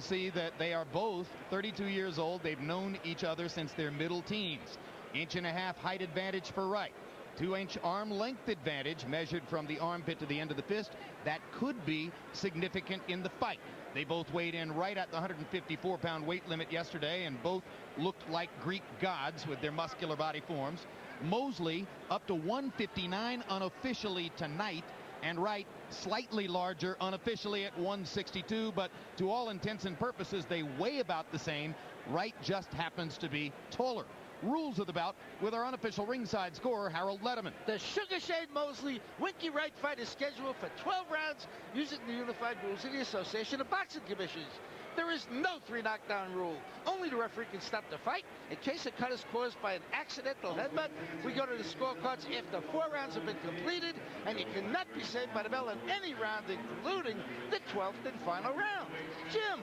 see that they are both 32 years old. They've known each other since their middle teens. 1.5 inch height advantage for Wright. 2-inch arm length advantage measured from the armpit to the end of the fist. That could be significant in the fight. They both weighed in right at the 154-pound weight limit yesterday, and both looked like Greek gods with their muscular body forms. Mosley up to 159 unofficially tonight, and Wright slightly larger unofficially at 162, but to all intents and purposes they weigh about the same. Wright just happens to be taller. Rules of the bout with our unofficial ringside scorer, Harold Letterman. The Sugar Shane Mosley Winky Wright fight is scheduled for 12 rounds using the unified rules of the Association of Boxing Commissions. There is no 3 knockdown rule. Only the referee can stop the fight. In case a cut is caused by an accidental headbutt, we go to the scorecards after 4 rounds have been completed, and you cannot be saved by the bell in any round, including the 12th and final round. Jim.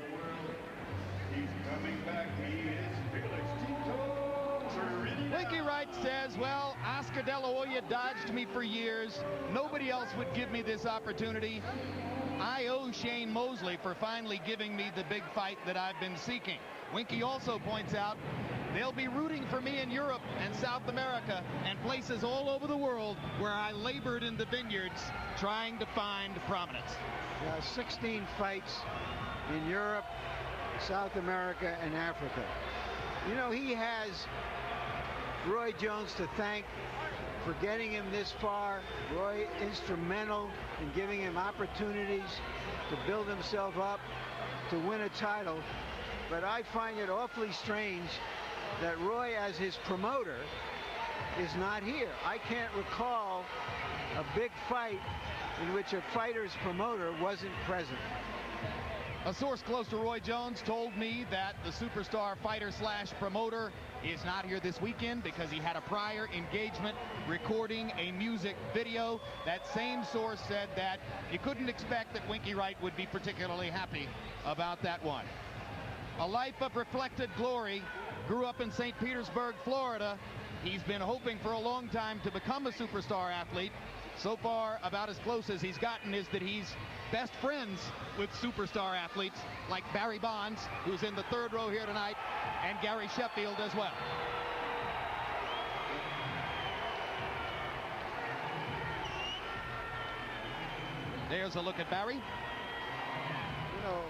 He's coming back. He is Felix Tito. Winky Wright says, well, Oscar De La Hoya dodged me for years. Nobody else would give me this opportunity. I owe Shane Mosley for finally giving me the big fight that I've been seeking. Winky also points out they'll be rooting for me in Europe and South America and places all over the world where I labored in the vineyards trying to find prominence. 16 fights in Europe, South America, and Africa. You know, he has Roy Jones to thank for getting him this far. Roy instrumental in giving him opportunities to build himself up, to win a title. But I find it awfully strange that Roy, as his promoter, is not here. I can't recall a big fight in which a fighter's promoter wasn't present. A source close to Roy Jones told me that the superstar fighter slash promoter is not here this weekend because he had a prior engagement recording a music video. That same source said that you couldn't expect that Winky Wright would be particularly happy about that one. A life of reflected glory. Grew up in St. Petersburg, Florida. He's been hoping for a long time to become a superstar athlete. So far, about as close as he's gotten is that he's best friends with superstar athletes like Barry Bonds, who's in the 3rd row here tonight, and Gary Sheffield as well. There's a look at Barry. You know,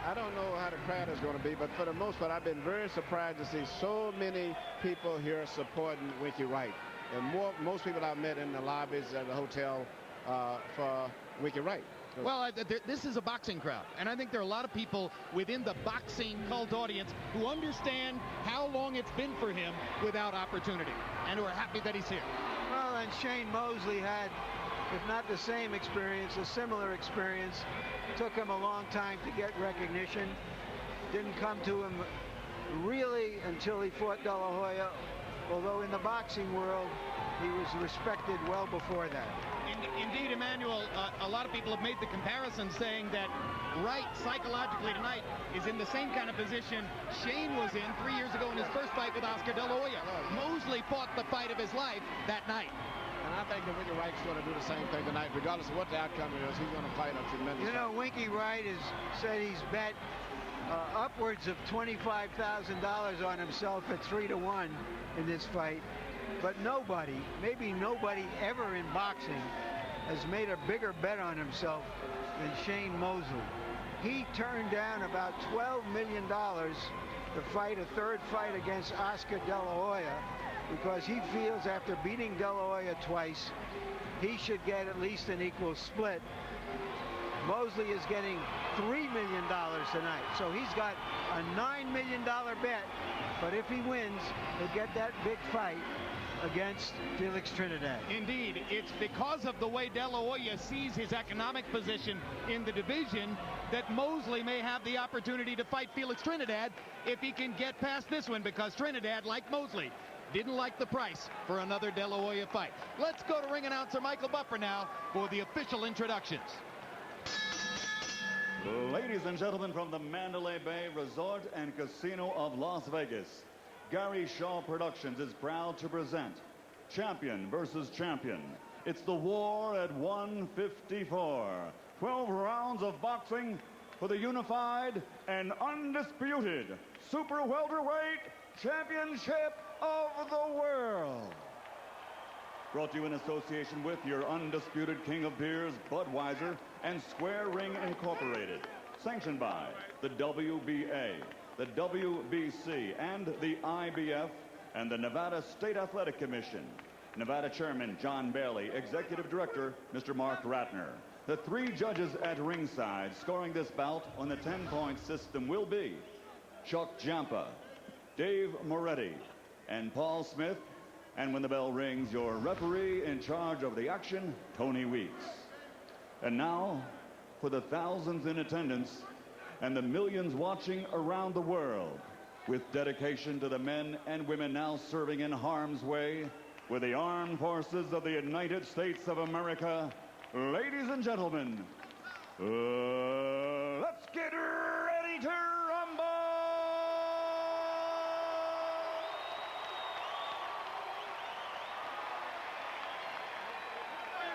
I don't know how the crowd is going to be, but for the most part, I've been very surprised to see so many people here supporting Winky Wright. And most people I've met in the lobbies at the hotel for Winky Wright. Well, this is a boxing crowd, and I think there are a lot of people within the boxing cult audience who understand how long it's been for him without opportunity, and who are happy that he's here. Well, and Shane Mosley had, if not the same experience, a similar experience. It took him a long time to get recognition. Didn't come to him really until he fought De La Hoya, although in the boxing world, he was respected well before that. Indeed, Emmanuel, a lot of people have made the comparison saying that Wright psychologically tonight is in the same kind of position Shane was in 3 years ago in his first fight with Oscar De La Hoya. Mosley fought the fight of his life that night. And I think that Winky Wright's going to do the same thing tonight. Regardless of what the outcome is, he's going to fight a tremendous You know, fight. Winky Wright has said he's bet upwards of $25,000 on himself at 3-1 in this fight. But nobody, maybe nobody ever in boxing has made a bigger bet on himself than Shane Mosley. He turned down about $12 million to fight a 3rd fight against Oscar De La Hoya because he feels after beating De La Hoya twice, he should get at least an equal split. Mosley is getting $3 million tonight, so he's got a $9 million bet, but if he wins, he'll get that big fight against Felix Trinidad. Indeed, it's because of the way De La Hoya sees his economic position in the division that Mosley may have the opportunity to fight Felix Trinidad if he can get past this one, because Trinidad, like Mosley, didn't like the price for another De La Hoya fight. Let's go to ring announcer Michael Buffer now for the official introductions. Ladies and gentlemen, from the Mandalay Bay Resort and Casino of Las Vegas, Gary Shaw Productions is proud to present Champion versus Champion. It's the war at 154. 12 rounds of boxing, for the unified and undisputed super welterweight championship of the world. Brought to you in association with your undisputed king of beers, Budweiser, and Square Ring Incorporated. Sanctioned by the WBA, the WBC, and the IBF, and the Nevada State Athletic Commission. Nevada Chairman John Bailey, Executive Director Mr. Mark Ratner. The three judges at ringside scoring this bout on the 10-point system will be Chuck Giampa, Dave Moretti, and Paul Smith. And when the bell rings, your referee in charge of the action, Tony Weeks. And now, for the thousands in attendance and the millions watching around the world, with dedication to the men and women now serving in harm's way with the armed forces of the United States of America, ladies and gentlemen, let's get ready to rumble!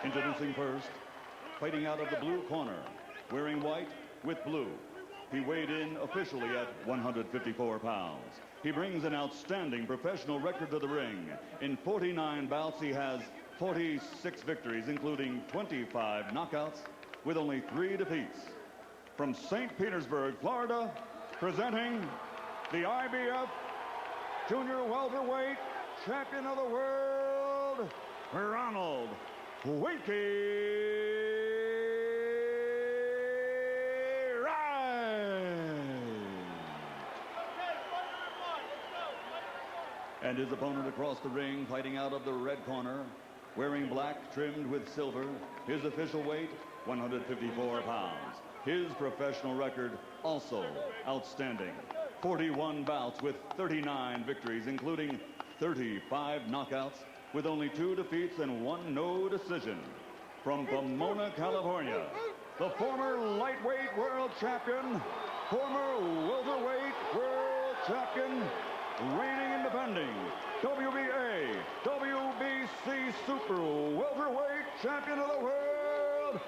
Introducing first, fighting out of the blue corner, wearing white with blue. He weighed in officially at 154 pounds. He brings an outstanding professional record to the ring. In 49 bouts, he has 46 victories, including 25 knockouts, with only 3 defeats. From St. Petersburg, Florida, presenting the IBF Junior Welterweight Champion of the World, Ronald Winky Wright. And his opponent across the ring, fighting out of the red corner, wearing black trimmed with silver. His official weight, 154 pounds. His professional record, also outstanding. 41 bouts with 39 victories, including 35 knockouts, with only 2 defeats and 1 no decision. From Pomona, California, the former lightweight world champion, former welterweight world champion, reigning and defending WBA, WBC super welterweight champion of the world,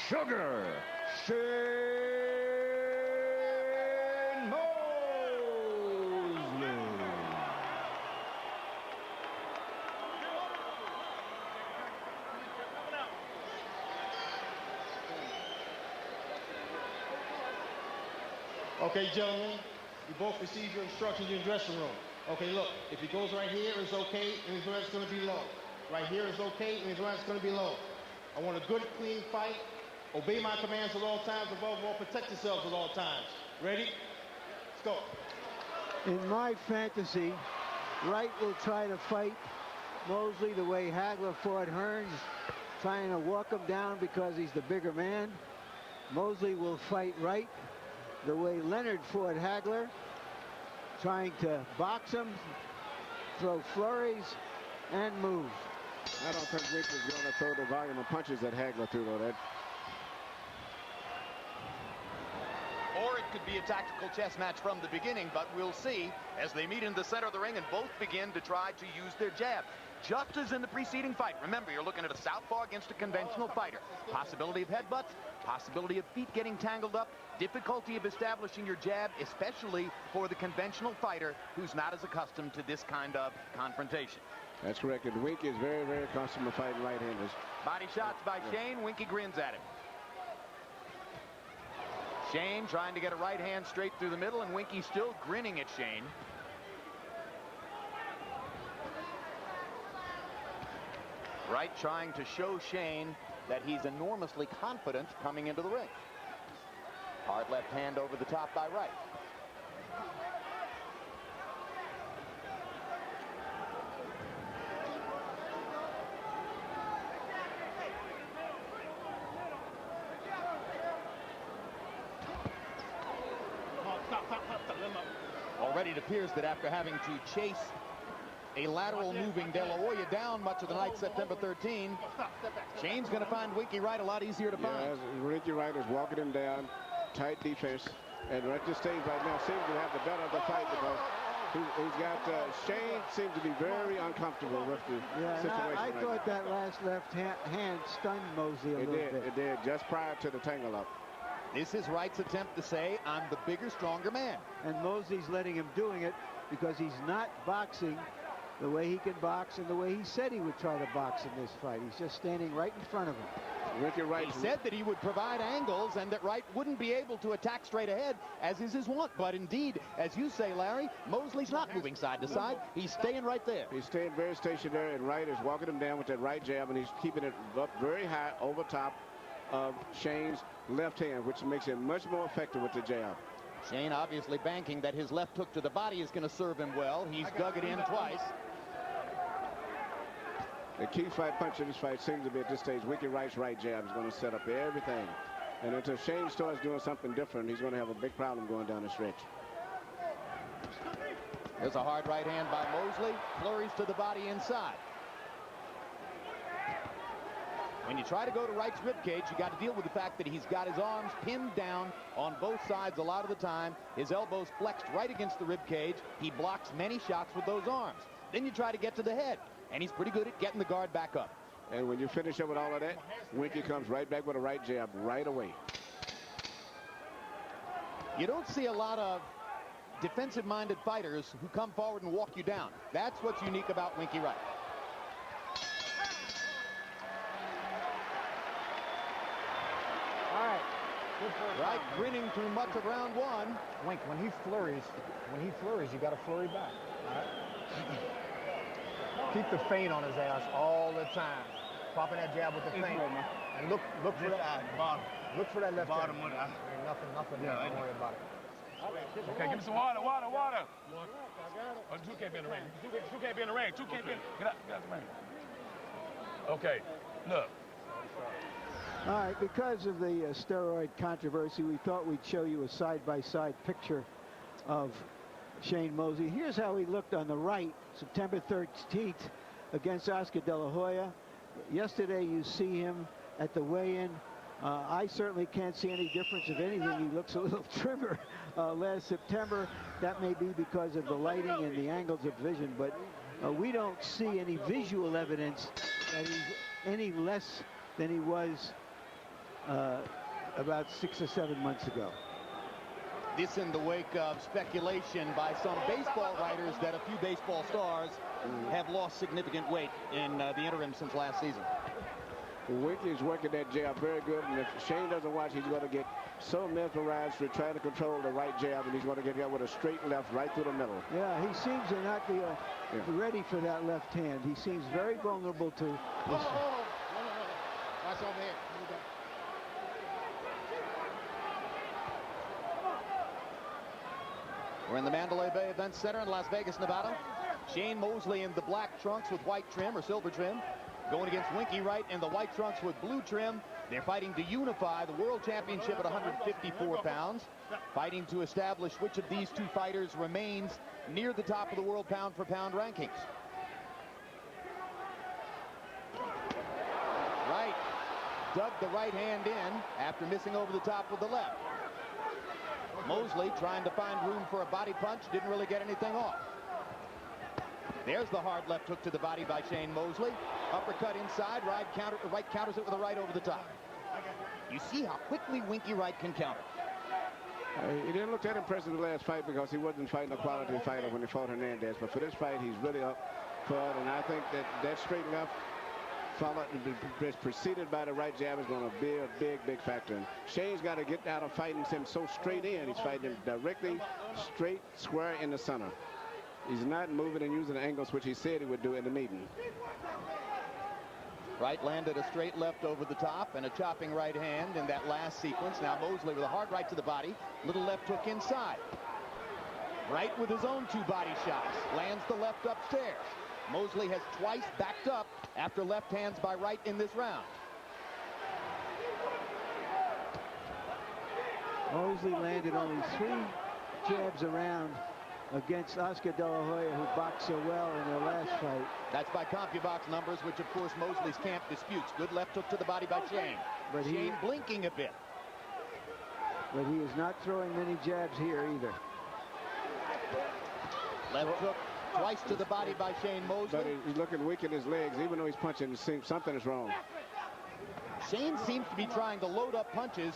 Sugar ShaneMosley. Okay, gentlemen, you both received your instructions in your dressing room. Okay, look, if he goes right here, it's okay, it means it's going to be low. Right here is okay, it means it's going to be low. I want a good, clean fight. Obey my commands at all times. Above all, protect yourselves at all times. Ready? Let's go. In my fantasy, Wright will try to fight Mosley the way Hagler fought Hearns, trying to walk him down because he's the bigger man. Mosley will fight Wright the way Leonard fought Hagler, trying to box him, throw flurries, and move. I don't think Wick is going to throw the volume of punches that Hagler threw, though. Or it could be a tactical chess match from the beginning, but we'll see as they meet in the center of the ring and both begin to try to use their jab. Just as in the preceding fight. Remember, you're looking at a southpaw against a conventional fighter. Possibility of headbutts, possibility of feet getting tangled up, difficulty of establishing your jab, especially for the conventional fighter who's not as accustomed to this kind of confrontation. That's correct. And Winky is very, very accustomed to fighting right-handers. Body shots by Shane. Winky grins at him. Shane trying to get a right hand straight through the middle, and Winky still grinning at Shane. Wright trying to show Shane that he's enormously confident coming into the ring. Hard left hand over the top by Wright. Already it appears that after having to chase a lateral moving De La Hoya down much of the night, September 13, Shane's going to find Winky Wright a lot easier to find. Winky Wright is walking him down, tight defense, and at this stage right now seems to have the better of the fight because he's got Shane seems to be very uncomfortable with the situation. I thought that last left hand stunned Mosley a little bit. It did, just prior to the tangle up. This is Wright's attempt to say, I'm the bigger, stronger man. And Mosley's letting him doing it because he's not boxing the way he can box and the way he said he would try to box in this fight. He's just standing right in front of him. Winky Wright He said that he would provide angles and that Wright wouldn't be able to attack straight ahead, as is his wont. But indeed, as you say, Larry, Mosley's not moving side to side. He's staying right there. He's staying very stationary, and Wright is walking him down with that right jab, and he's keeping it up very high over top of Shane's left hand, which makes him much more effective with the jab. Shane obviously banking that his left hook to the body is going to serve him well. He's dug it in twice. The key fight punch in this fight seems to be at this stage, Winky Wright's right jab is going to set up everything. And until Shane starts doing something different, he's going to have a big problem going down the stretch. There's a hard right hand by Mosley. Flurries to the body inside. When you try to go to Wright's ribcage, you got to deal with the fact that he's got his arms pinned down on both sides a lot of the time. His elbows flexed right against the ribcage. He blocks many shots with those arms. Then you try to get to the head, and he's pretty good at getting the guard back up. And when you finish up with all of that, Winky comes right back with a right jab right away. You don't see a lot of defensive-minded fighters who come forward and walk you down. That's what's unique about Winky Wright. All right. Wright grinning through much of round one. Wink, when he flurries, you got to flurry back. All right? Keep the feint on his ass all the time. Popping that jab with the feint. And look for that bottom. Look for that left bottom. Ain't nothing there. Don't worry about it. Okay, give me some water. Oh, two can't be in the ring. Two can't be in the ring. Get out the ring. Okay, look. All right, because of the steroid controversy, we thought we'd show you a side-by-side picture of Shane Mosley. Here's how he looked on the right, September 13th, against Oscar De La Hoya. Yesterday, you see him at the weigh-in. I certainly can't see any difference. If anything, he looks a little trimmer last September. That may be because of the lighting and the angles of vision, but we don't see any visual evidence that he's any less than he was about 6 or 7 months ago. This in the wake of speculation by some baseball writers that a few baseball stars have lost significant weight in the interim since last season. Winky's working that jab very good, and if Shane doesn't watch, he's going to get so mesmerized for trying to control the right jab, and he's going to get hit with a straight left right through the middle. Yeah, he seems to not be ready for that left hand. He seems very vulnerable to this. Watch over here. We're in the Mandalay Bay Event Center in Las Vegas, Nevada. Shane Mosley in the black trunks with white trim or silver trim, going against Winky Wright in the white trunks with blue trim. They're fighting to unify the world championship at 154 pounds, fighting to establish which of these two fighters remains near the top of the world pound-for-pound rankings. Wright dug the right hand in after missing over the top with the left. Mosley trying to find room for a body punch, didn't really get anything off. There's the hard left hook to the body by Shane Mosley. Uppercut inside, Wright counters it with a right over the top. You see how quickly Winky Wright can counter. He didn't look that impressive in the last fight because he wasn't fighting a quality fighter when he fought Hernandez. But for this fight, he's really up for it. And I think that straight left followed, preceded by the right jab is going to be a big factor. And Shane's got to get out of fighting him so straight in. He's fighting him directly, straight, square in the center. He's not moving and using the angles which he said he would do in the meeting. Wright landed a straight left over the top and a chopping right hand in that last sequence. Now Mosley with a hard right to the body, little left hook inside. Wright with his own two body shots, lands the left upstairs. Mosley has twice backed up after left hands by Wright in this round. Mosley landed only 3 jabs around against Oscar De La Hoya, who boxed so well in their last fight. That's by CompuBox numbers, which of course Mosley's camp disputes. Good left hook to the body by Shane. But Shane blinking a bit. But he is not throwing many jabs here either. Left hook twice to the body by Shane Mosley. But he's looking weak in his legs. Even though he's punching, it seems something is wrong. Shane seems to be trying to load up punches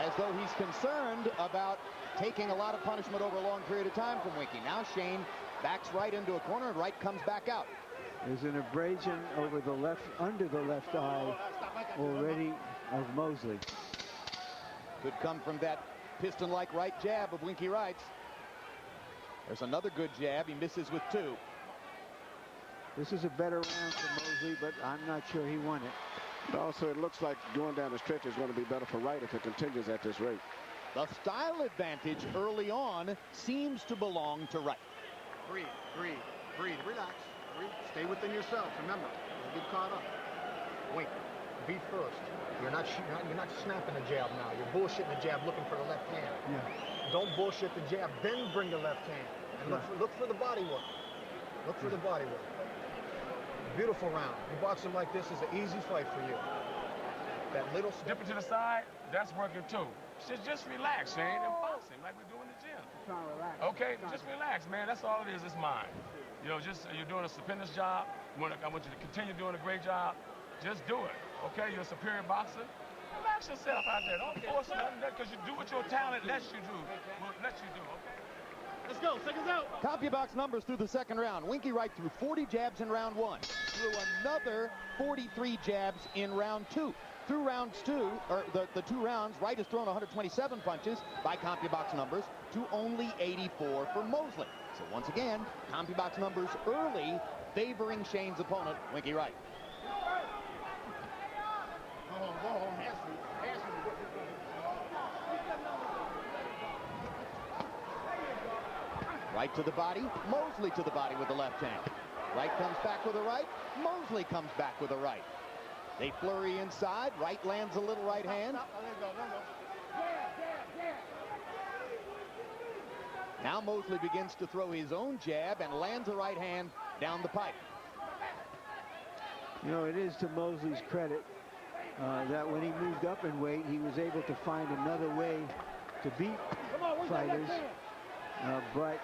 as though he's concerned about taking a lot of punishment over a long period of time from Winky. Now Shane backs Wright into a corner, and Wright comes back out. There's an abrasion over the left, under the left eye already of Mosley. Could come from that piston-like right jab of Winky Wright's. There's another good jab. He misses with 2. This is a better round for Mosley, but I'm not sure he won it. Also, it looks like going down the stretch is going to be better for Wright if it continues at this rate. The style advantage early on seems to belong to Wright. Breathe, breathe, breathe. Relax. Breathe. Stay within yourself. Remember, don't get caught up. Wait. Be first. You're not snapping the jab now. You're bullshitting the jab, looking for the left hand. Yeah. Don't bullshit the jab, then bring the left hand. And look for the body work. Look for the body work. Beautiful round. You boxing like this is an easy fight for you. That little Dip it to the side, that's working too. Just relax, Shane, and boxing like we do in the gym. Okay, just relax, man. That's all it is. It's mine. You know, you're doing a stupendous job. I want you to continue doing a great job. Just do it. Okay, you're a superior boxer. Relax yourself out there. Don't force nothing because you do what your talent lets you do. Okay? Let's go. Seconds out. CompuBox numbers through the second round. Winky Wright threw 40 jabs in round 1. Threw another 43 jabs in round 2. Through rounds 2, or the 2 rounds, Wright has thrown 127 punches by CompuBox numbers to only 84 for Mosley. So once again, CompuBox numbers early favoring Shane's opponent, Winky Wright. Wright to the body, Mosley to the body with the left hand. Wright comes back with a right, Mosley comes back with a right. They flurry inside, Wright lands a little right hand. Now Mosley begins to throw his own jab and lands a right hand down the pipe. You know, it is to Mosley's credit that when he moved up in weight, he was able to find another way to beat fighters. But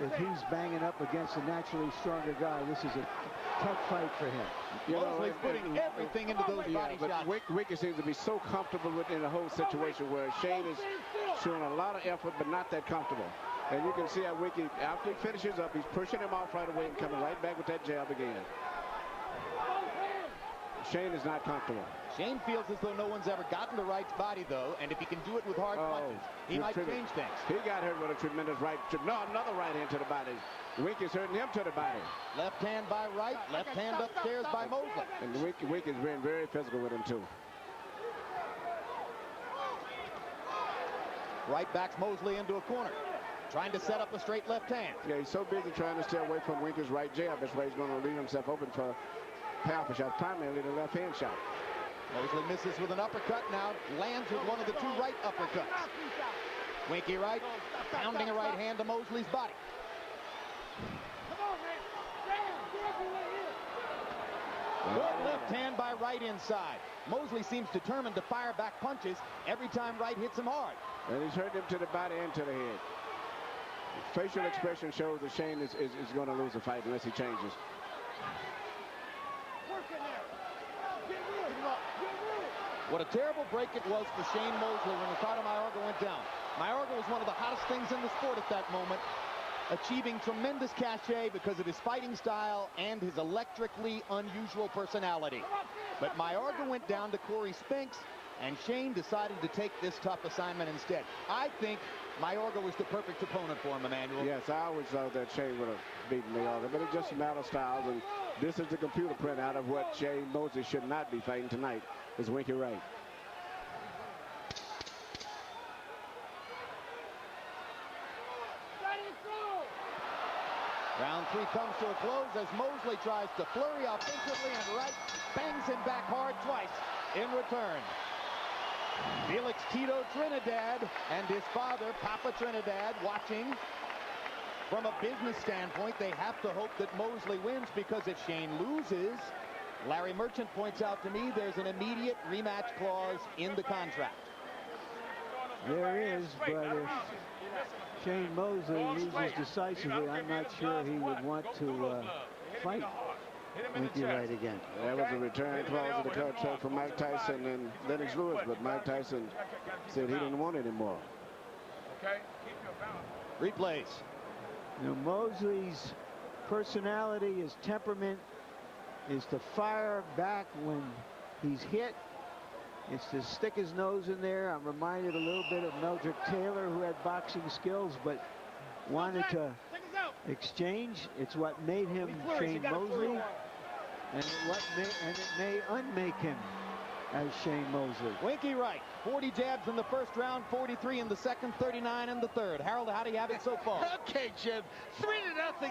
if he's banging up against a naturally stronger guy, this is a tough fight for him. Mosley's putting everything into those body shots. Winky seems to be so comfortable in the whole situation where Shane is showing a lot of effort, but not that comfortable. And you can see how Winky, after he finishes up, he's pushing him off right away and coming right back with that jab again. Shane is not comfortable. Shane feels as though no one's ever gotten to Wright's body, though, and if he can do it with hard punches, he might change things. He got hurt with a tremendous right. No, another right hand to the body. Winky's hurting him to the body. Left hand by Wright, left hand upstairs by Mosley. And Winky's been very physical with him, too. Wright backs Mosley into a corner, trying to set up a straight left hand. Yeah, he's so busy trying to stay away from Winky's right jab. That's why he's going to leave himself open for powerful shots, primarily the left hand shot. Mosley misses with an uppercut, now lands with one of the 2 right uppercuts. Winky Wright pounding a right hand to Mosley's body. Good left hand by Wright inside. Mosley seems determined to fire back punches every time Wright hits him hard. And he's hurting him to the body and to the head. Facial expression shows that Shane is going to lose the fight unless he changes. What a terrible break it was for Shane Mosley when Ricardo Mayorga went down. Mayorga was one of the hottest things in the sport at that moment, achieving tremendous cachet because of his fighting style and his electrically unusual personality. But Mayorga went down to Corey Spinks, and Shane decided to take this tough assignment instead. I think Mayorga was the perfect opponent for him, Emmanuel. Yes, I always thought that Shane would have beaten Mayorga, but it's just a matter of styles, and this is the computer printout of what Shane Mosley should not be fighting tonight, is Winky Wright. Round 3 comes to a close as Mosley tries to flurry offensively, and Wright bangs him back hard twice in return. Felix Tito Trinidad and his father, Papa Trinidad, watching. From a business standpoint, they have to hope that Mosley wins, because if Shane loses, Larry Merchant points out to me there's an immediate rematch clause in the contract. There is, but if Shane Mosley loses decisively, I'm not sure he would want to fight. Hit him in the Winky chest. Wright again. That was a return clause of the contract for Mike Tyson and Lennox Lewis, but Mike Tyson said he didn't want any more. Okay, keep your balance. Replays. You know, Mosley's personality, his temperament is to fire back when he's hit. It's to stick his nose in there. I'm reminded a little bit of Meldrick Taylor, who had boxing skills but wanted to exchange. It's what made him Shane Mosley, and it may unmake him as Shane Mosley. Winky Wright, 40 jabs in the first round, 43 in the second, 39 in the third. Harold, how do you have it so far? Okay, Jim. 3-0,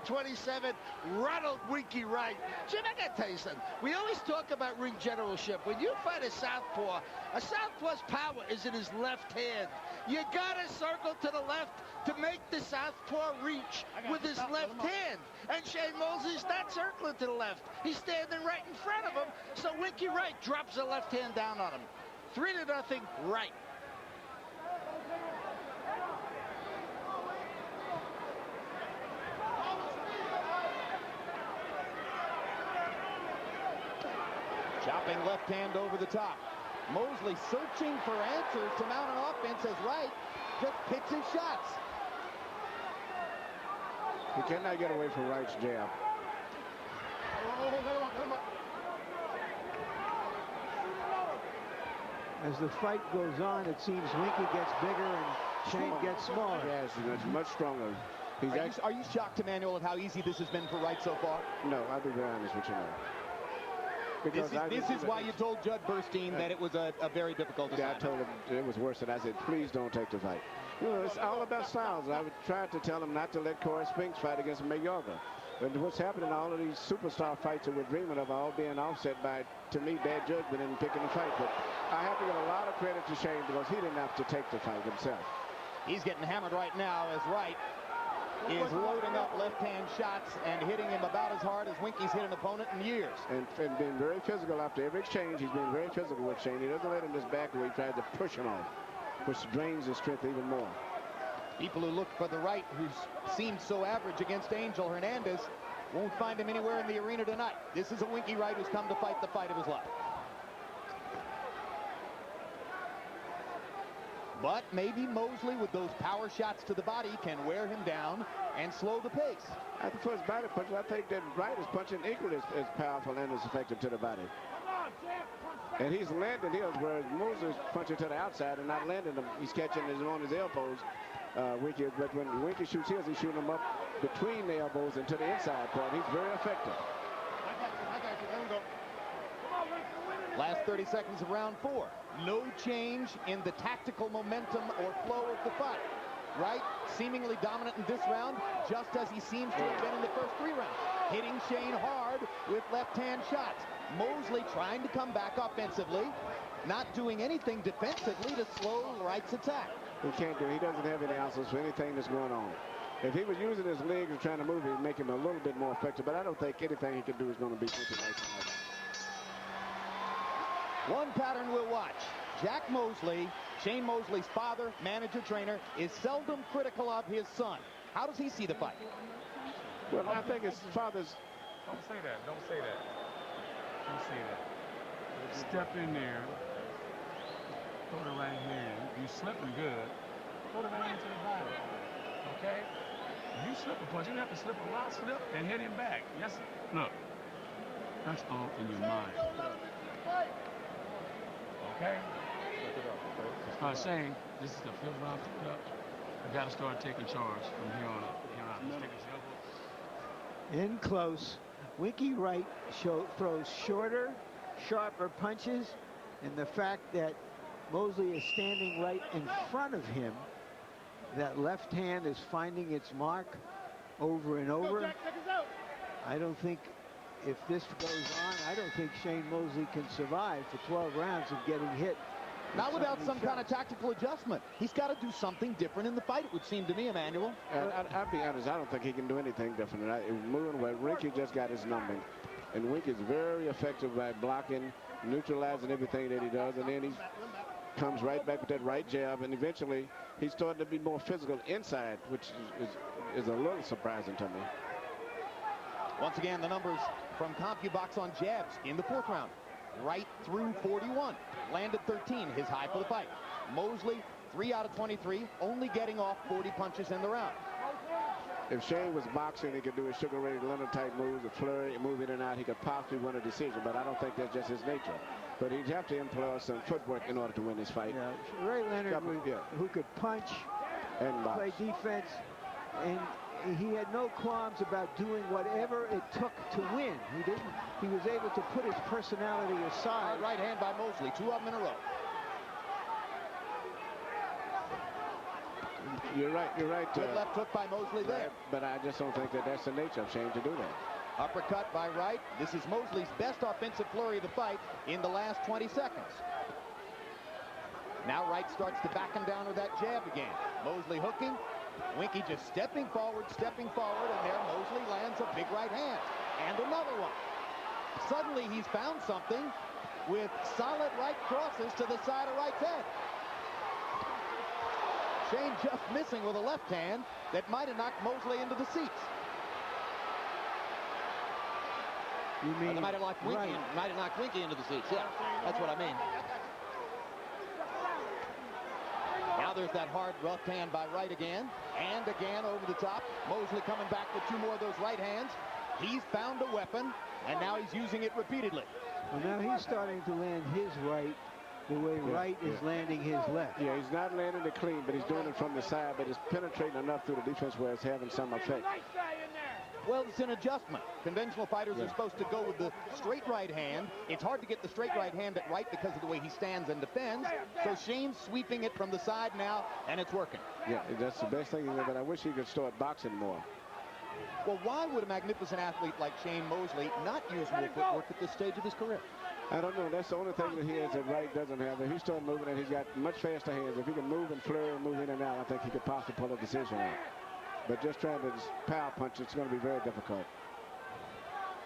30-27. Ronald Winky Wright. Jim, I got to tell you something. We always talk about ring generalship. When you fight a southpaw's power is in his left hand. You got to circle to the left to make the southpaw reach with his left hand. And Shane Mosley's not circling to the left. He's standing right in front of him. So Winky Wright drops the left hand down on him. 3-0, Wright. Chopping left hand over the top. Mosley searching for answers to mount an offense as Wright just picks his shots. He cannot get away from Wright's jab. As the fight goes on, it seems Winky gets bigger and Shane gets smaller. Yes, he's much stronger. Are you shocked, Emmanuel, at how easy this has been for Wright so far? No, I'll be very honest with you now. This is why you told Judd Burstein that it was a very difficult assignment. I told him it was worse, and I said, please don't take the fight. You know, it's all about styles. I tried to tell him not to let Corey Spinks fight against Mayweather. But what's happening, all of these superstar fights that we're dreaming of are all being offset by, to me, bad judgment in picking the fight. But I have to give a lot of credit to Shane because he didn't have to take the fight himself. He's getting hammered right now as Wright is loading up left-hand shots and hitting him about as hard as Winky's hit an opponent in years. And being very physical after every exchange. He's been very physical with Shane. He doesn't let him just back away. He tries to push him off, which drains his strength even more. People who look for the Wright, who seemed so average against Angel Hernandez, won't find him anywhere in the arena tonight. This is a Winky Wright who's come to fight the fight of his life. But maybe Mosley, with those power shots to the body, can wear him down and slow the pace. At the first body punch, I think that Wright is punching equally as powerful and as effective to the body. And he's landing his, whereas Mosley's punching to the outside and not landing them. He's catching him on his elbows. Winky, but when Winky shoots his, he's shooting them up between the elbows and to the inside part. He's very effective. Last 30 seconds of round 4. No change in the tactical momentum or flow of the fight. Wright seemingly dominant in this round, just as he seems to have been in the first 3 rounds. Hitting Shane hard with left-hand shots. Mosley trying to come back offensively, not doing anything defensively to slow Wright's attack. He can't do it. He doesn't have any answers for anything that's going on. If he was using his legs and trying to move, he'd make him a little bit more effective, but I don't think anything he can do is going to beat Winky Wright tonight. One pattern we'll watch. Jack Mosley, Shane Mosley's father, manager, trainer, is seldom critical of his son. How does he see the fight? Well, I think his father's... Don't say that. Don't say that. Don't say that. Step in there. Throw the right hand. You slipping good. Throw the right hand to the body. Okay? You slip a punch. You have to slip a lot, slip, and hit him back. Yes. Look. That's all in your mind. Okay? Shane, this is the 5th round picked up. I got to start taking charge from here on up. In close, Winky Wright throws shorter, sharper punches, and the fact that Mosley is standing right in front of him, that left hand is finding its mark over and over. I don't think, if this goes on, I don't think Shane Mosley can survive for 12 rounds of getting hit. Not without some kind of tactical adjustment. He's got to do something different in the fight, it would seem to me, Emmanuel. I'll be honest, I don't think he can do anything different. Moving away, Winky just got his numbing. And Winky's very effective by blocking, neutralizing everything that he does. And then he comes right back with that right jab. And eventually, he's starting to be more physical inside, which is a little surprising to me. Once again, the numbers from CompuBox on jabs in the 4th round. Wright threw 41, landed 13, his high for the fight. Mosley, 3 out of 23, only getting off 40 punches in the round. If Shane was boxing, he could do his Sugar Ray Leonard type moves, a flurry, move in and out. He could possibly win a decision, but I don't think that's just his nature. But he'd have to employ some footwork in order to win this fight. Yeah, Ray Leonard, who could punch and play defense, and he had no qualms about doing whatever it took to win. He was able to put his personality aside. Right hand by Mosley, 2 of them in a row. You're right. Good left hook by Mosley there. But I just don't think that that's the nature of Shane to do that. Uppercut by Wright. This is Mosley's best offensive flurry of the fight in the last 20 seconds. Now Wright starts to back him down with that jab again. Mosley hooking. Winky just stepping forward, and there Mosley lands a big right hand. And another one. Suddenly he's found something with solid right crosses to the side of Wright's head. Shane just missing with a left hand that might have knocked Mosley into the seats. You mean they might have knocked Winky into the seats. Yeah, that's what I mean. Now there's that hard rough hand by Wright again, and again over the top. Mosley coming back with 2 more of those right hands. He's found a weapon, and now he's using it repeatedly. Well, now he's starting to land his right the way Wright is landing his left. Yeah, he's not landing it clean, but he's doing it from the side, but it's penetrating enough through the defense where it's having some effect. Well, it's an adjustment. Conventional fighters are supposed to go with the straight right hand. It's hard to get the straight right hand at Wright because of the way he stands and defends. So Shane's sweeping it from the side now, and it's working. Yeah, that's the best thing, but I wish he could start boxing more. Well, why would a magnificent athlete like Shane Mosley not use more footwork at this stage of his career? I don't know. That's the only thing that he has that Wright doesn't have. If he started moving and he's got much faster hands, if he can move and flurry and move in and out, I think he could possibly pull a decision out. But just trying to power punch, it's going to be very difficult.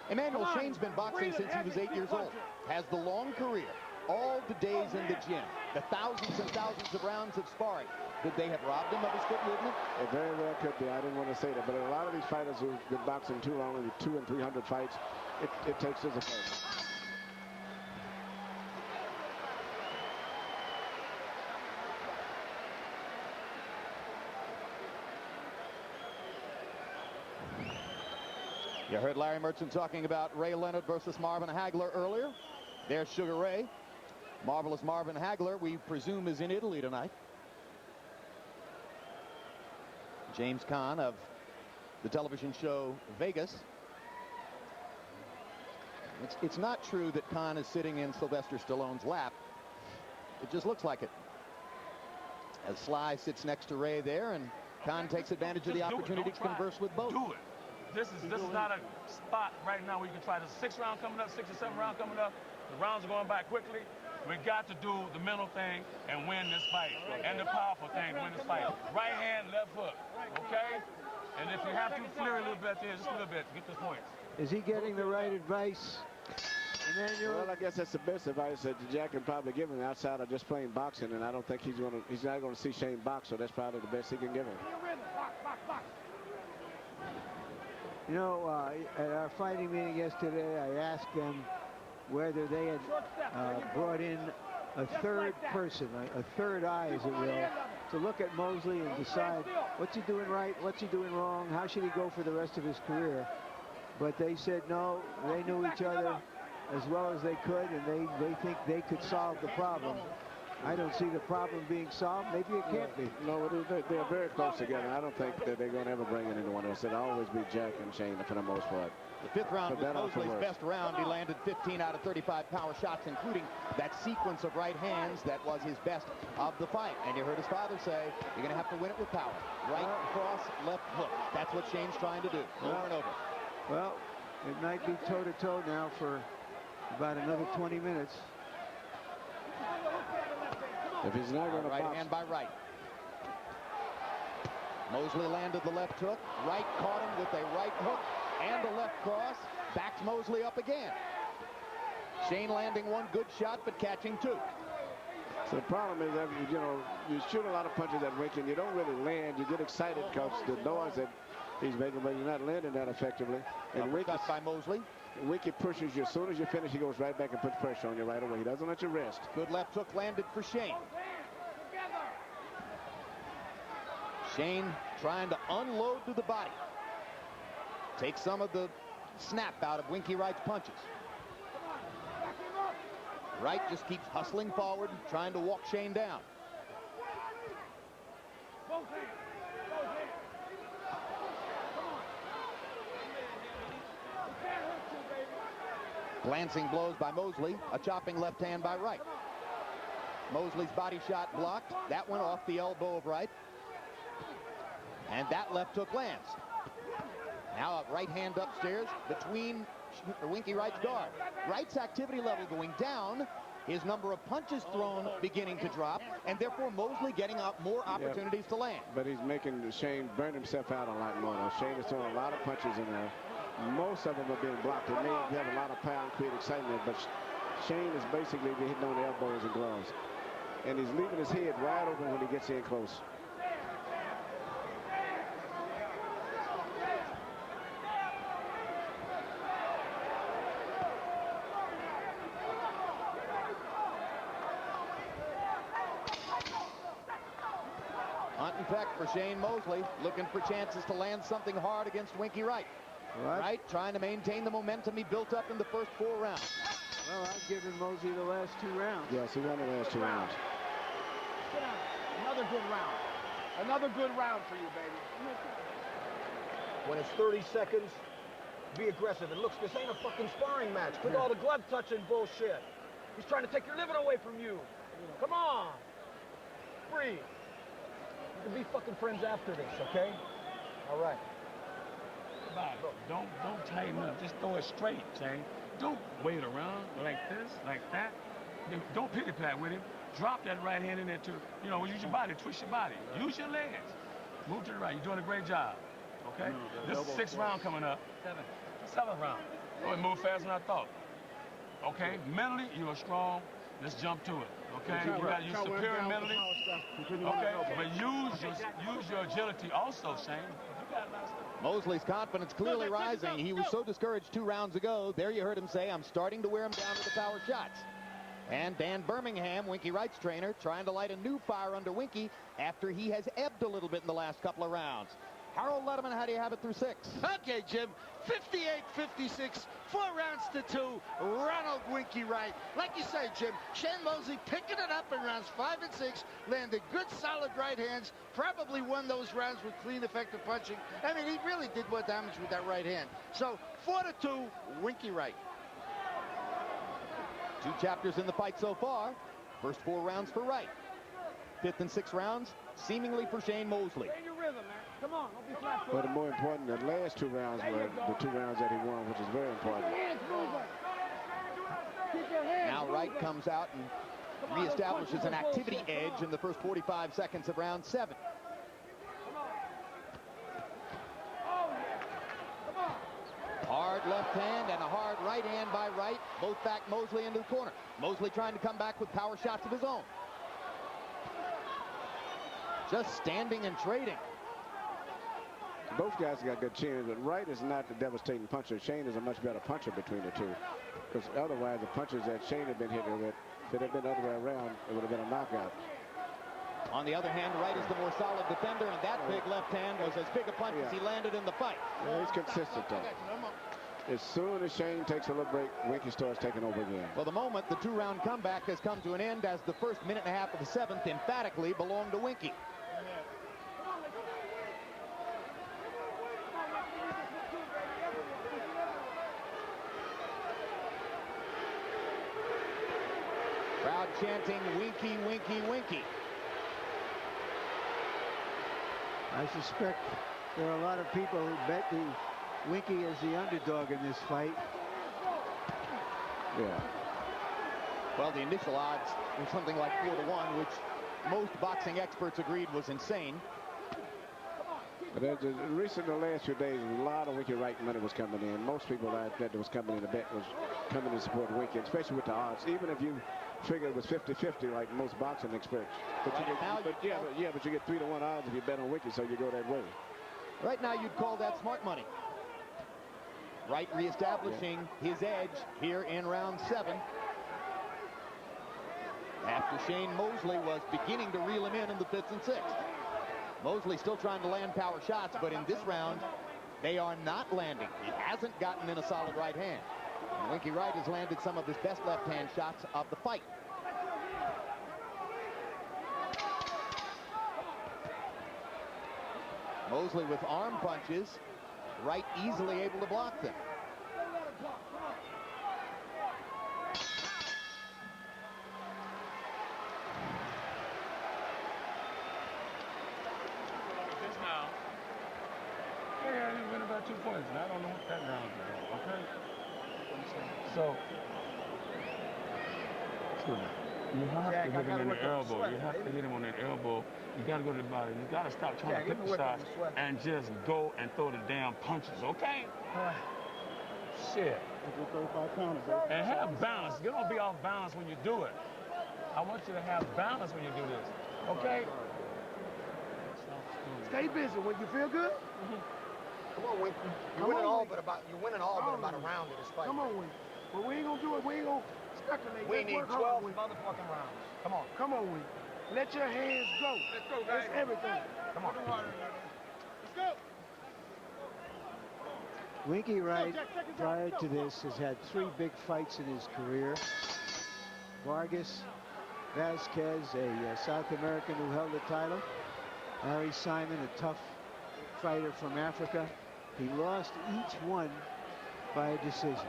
Emmanuel, Shane's been boxing since he was 8 years old. Has the long career, all the days in the gym, the thousands and thousands of rounds of sparring. Could they have robbed him of his foot movement? It very well could be. I didn't want to say that. But a lot of these fighters who've been boxing too long, with 200 and 300 fights, it takes his effect. You heard Larry Merchant talking about Ray Leonard versus Marvin Hagler earlier. There's Sugar Ray. Marvelous Marvin Hagler, we presume, is in Italy tonight. James Caan of the television show Vegas. It's not true that Caan is sitting in Sylvester Stallone's lap. It just looks like it. As Sly sits next to Ray there, and Caan takes advantage of the opportunity to converse with both. Do it. This is not a spot right now where you can try the 6th round coming up, 6th or 7th round coming up. The rounds are going by quickly. We got to do the mental thing and win this fight, and the powerful thing to win this fight. Right hand, left hook, okay? And if you have to flare a little bit there, just a little bit to get this point. Is he getting the right advice? Well, I guess that's the best advice that Jack can probably give him outside of just playing boxing, and I don't think he's not going to see Shane box, so that's probably the best he can give him. You know, at our fighting meeting yesterday, I asked them whether they had brought in a third person, a third eye, as it will, to look at Mosley and decide what's he doing right, what's he doing wrong, how should he go for the rest of his career. But they said no, they knew each other as well as they could, and they think they could solve the problem. I don't see the problem being solved. Maybe it can't be. No, they're very close together. I don't think that they're going to ever bring in anyone else. It'll always be Jack and Shane for the most part. The 5th round was Mosley's best round. He landed 15 out of 35 power shots, including that sequence of right hands that was his best of the fight. And you heard his father say, you're going to have to win it with power. Right cross, left hook. That's what Shane's trying to do over and over. Well, it might be toe-to-toe now for about another 20 minutes. If he's not going to right hand by Wright. Mosley landed the left hook. Wright caught him with a right hook and a left cross. Backs Mosley up again. Shane landing one good shot, but catching 2. So the problem is that, you know, you shoot a lot of punches at Winky and you don't really land. You get excited because the noise that he's making, but you're not landing that effectively. And Winky by Mosley. Winky pushes you. As soon as you finish, he goes right back and puts pressure on you right away. He doesn't let you rest. Good left hook landed for Shane. Shane trying to unload to the body. Take some of the snap out of Winky Wright's punches. Wright just keeps hustling forward, trying to walk Shane down. Glancing blows by Mosley, a chopping left hand by Wright. Mosley's body shot blocked. That went off the elbow of Wright. And that left hook lands. Now a right hand upstairs between Winky Wright's guard. Wright's activity level going down. His number of punches thrown beginning to drop, and therefore Mosley getting up more opportunities to land. But he's making Shane burn himself out a lot more. Shane is throwing a lot of punches in there. Most of them are being blocked. It may have a lot of power and create excitement, but Shane is basically hitting on the elbows and gloves. And he's leaving his head wide open when he gets in close. Hunt and peck for ShaneMosley, looking for chances to land something hard against Winky Wright. Wright trying to maintain the momentum he built up in the first 4 rounds. Well, I've given Mosley the last 2 rounds. Yes, he won the last 2 rounds. Another good round. Another good round for you, baby. When it's 30 seconds, be aggressive. And look, this ain't a fucking sparring match. Quit all the glove touching bullshit. He's trying to take your living away from you. Come on. Breathe. You can be fucking friends after this, okay? All right. Don't tighten up. Just throw it straight, Shane. Don't wait around like this, like that. Don't pity-pat with him. Drop that right hand in there too. You know, use your body, twist your body. Use your legs. Move to the right. You're doing a great job. Okay? This is 6th round coming up. 7th round. Oh, it moved faster than I thought. Okay? Mentally, you are strong. Let's jump to it. Okay? You got to use superior mentally. Okay? But use your agility also, Shane. You got a lot of stuff. Mosley's confidence clearly rising. He was so discouraged 2 rounds ago. There you heard him say, I'm starting to wear him down with the power shots. And Dan Birmingham, Winky Wright's trainer, trying to light a new fire under Winky after he has ebbed a little bit in the last couple of rounds. Harold Letterman, how do you have it through 6? Okay, Jim. 58-56, 4 rounds to 2. Ronald Winky Wright. Like you say, Jim, ShaneMosley picking it up in rounds 5 and 6, landed good, solid right hands. Probably won those rounds with clean, effective punching. I mean, he really did more damage with that right hand. So 4-2, Winky Wright. 2 chapters in the fight so far. First 4 rounds for Wright. 5th and 6th rounds, seemingly for ShaneMosley. Come on, don't be flat. But more important, the last 2 rounds were the 2 rounds that he won, which is very important. Now Wright comes out and reestablishes an activity edge in the first 45 seconds of round 7. Hard left hand and a hard right hand by Wright. Both back Mosley into the corner. Mosley trying to come back with power shots of his own. Just standing and trading. Both guys got good chins, but Wright is not the devastating puncher. Shane is a much better puncher between the two. Because otherwise, the punches that Shane had been hitting with, if it had been the other way around, it would have been a knockout. On the other hand, Wright is the more solid defender, and that big left hand was as big a punch as he landed in the fight. Yeah, he's consistent, though. As soon as Shane takes a little break, Winky starts taking over again. For the moment, the 2-round comeback has come to an end as the first minute and a half of the 7th emphatically belonged to Winky. Crowd chanting, Winky, Winky, Winky. I suspect there are a lot of people who bet the Winky as the underdog in this fight. Yeah. Well, the initial odds were something like 4-1, which most boxing experts agreed was insane. But recently, the last few days, a lot of Winky Wright money was coming in. Most people that was coming in the bet was coming to support Winky, especially with the odds. Even if you figure it was 50-50 like most boxing experts. But you get 3-1 odds if you bet on Winky, so you go that way. Right now, you'd call that smart money. Wright reestablishing his edge here in round 7. After ShaneMosley was beginning to reel him in the 5th and 6th. Mosley still trying to land power shots, but in this round, they are not landing. He hasn't gotten in a solid right hand. And Winky Wright has landed some of his best left-hand shots of the fight. Mosley with arm punches. Wright easily able to block them. Yeah, he win about 2 points, and I don't know what that round is about, okay? So, you have to hit him in the elbow. You have to hit him on that elbow. You got to go to the body. You got to stop trying to pick the shots and just go and throw the damn punches, okay? Shit. And have balance. You don't be off balance when you do it. I want you to have balance when you do this, okay? Stay busy when you feel good. Come on, Winky. You're winning all but about a round of this fight. Come on, Winky. But we ain't gonna do it. We ain't gonna speculate. We need 12 motherfucking rounds. Come on. Come on, Winky. Let your hands go. Let's go, guys. That's everything. Come on. Let's go. Winky Wright, prior to this, has had 3 big fights in his career. Vargas, Vasquez, a South American who held the title. Larry Simon, a tough fighter from Africa. He lost each one by a decision.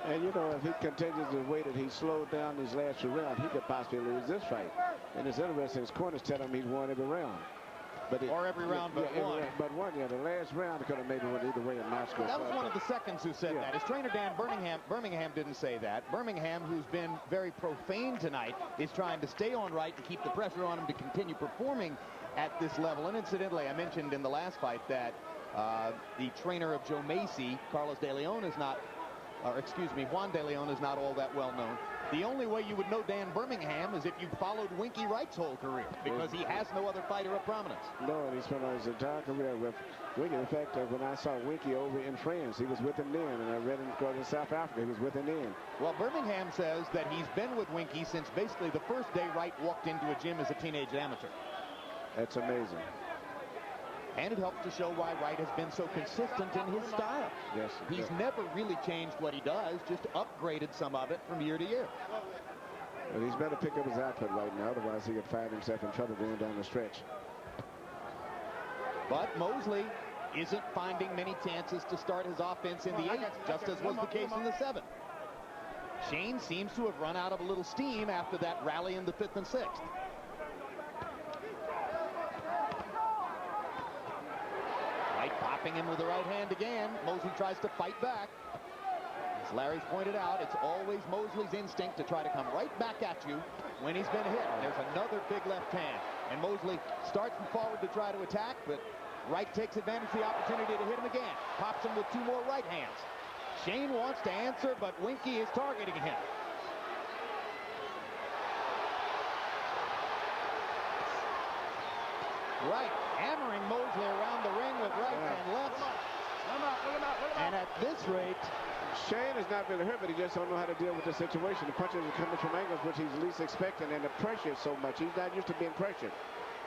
And you know, if he continues the way that he slowed down his last round, he could possibly lose this fight. And it's interesting, his corners tell him he's won every round. But or every round but one. But one, yeah, the last round could have maybe went either way in Moscow. That was one of the seconds who said that. His trainer Dan Birmingham didn't say that. Birmingham, who's been very profane tonight, is trying to stay on Wright and keep the pressure on him to continue performing at this level. And incidentally, I mentioned in the last fight that the trainer of Joe Macy, Carlos De Leon, is not, or excuse me, Juan De Leon is not all that well known. The only way you would know Dan Birmingham is if you followed Winky Wright's whole career, because he has no other fighter of prominence. No, and he spent his entire career with Winky. In fact, when I saw Winky over in France, he was with him then, and I read him in South Africa, he was with him then. Well, Birmingham says that he's been with Winky since basically the first day Wright walked into a gym as a teenage amateur. That's amazing. And it helps to show why Wright has been so consistent in his style. Yes. He's never really changed what he does, just upgraded some of it from year to year. But he's better pick up his output right now, otherwise he could find himself in trouble going down the stretch. But Mosley isn't finding many chances to start his offense in the 8th, just as was the case in the 7th. Shane seems to have run out of a little steam after that rally in the 5th and 6th. Popping him with the right hand again. Mosley tries to fight back. As Larry's pointed out, it's always Mosley's instinct to try to come right back at you when he's been hit. There's another big left hand. And Mosley starts forward to try to attack, but Wright takes advantage of the opportunity to hit him again. Pops him with 2 more right hands. Shane wants to answer, but Winky is targeting him. Wright hammering Mosley around the ring with right and left. And at this rate, Shane is not really hurt, but he just don't know how to deal with the situation. The punches are coming from angles which he's least expecting, and the pressure is so much. He's not used to being pressured.